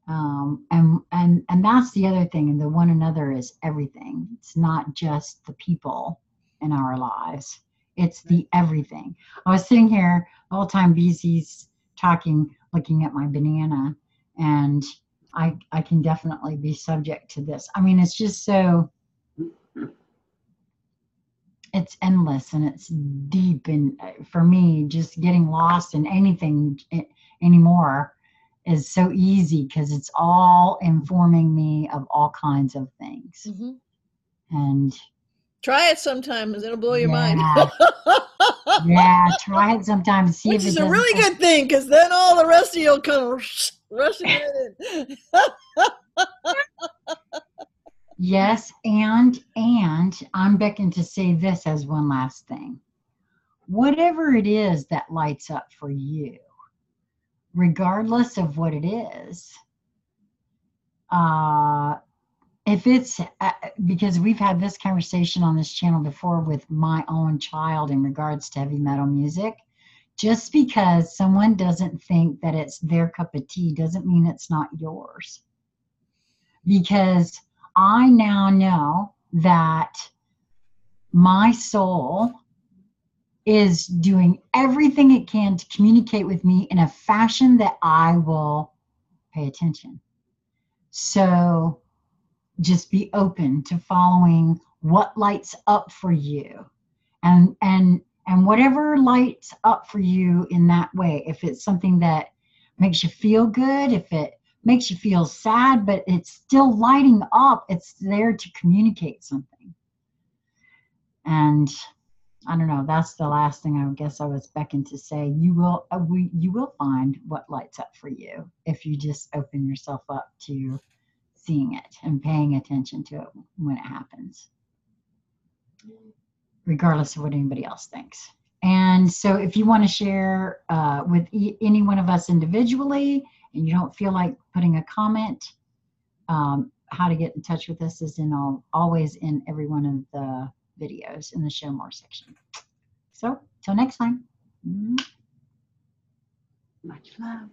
And that's the other thing, and the one another is everything. It's not just the people in our lives. It's the everything. I was sitting here the whole time, BZ's talking, looking at my banana, and I can definitely be subject to this. I mean, it's just so, it's endless and it's deep. And for me, just getting lost in anything anymore is so easy because it's all informing me of all kinds of things. Mm-hmm. And try it sometimes. It'll blow your mind. Yeah, try it sometime. See Which if is it a really good thing, because then all the rest of you will come rushing right in. Yes, and I'm beckoned to say this as one last thing. Whatever it is that lights up for you, regardless of what it is, if it's because we've had this conversation on this channel before with my own child in regards to heavy metal music. Just because someone doesn't think that it's their cup of tea doesn't mean it's not yours. Because I now know that my soul is doing everything it can to communicate with me in a fashion that I will pay attention. So just be open to following what lights up for you. And whatever lights up for you in that way, if it's something that makes you feel good, if it makes you feel sad, but it's still lighting up, it's there to communicate something. And I don't know, that's the last thing I guess I was beckoned to say. You will find what lights up for you if you just open yourself up to seeing it and paying attention to it when it happens, regardless of what anybody else thinks. And so if you want to share with any one of us individually and you don't feel like putting a comment, how to get in touch with us is always in every one of the videos in the Show More section. So till next time. Much love.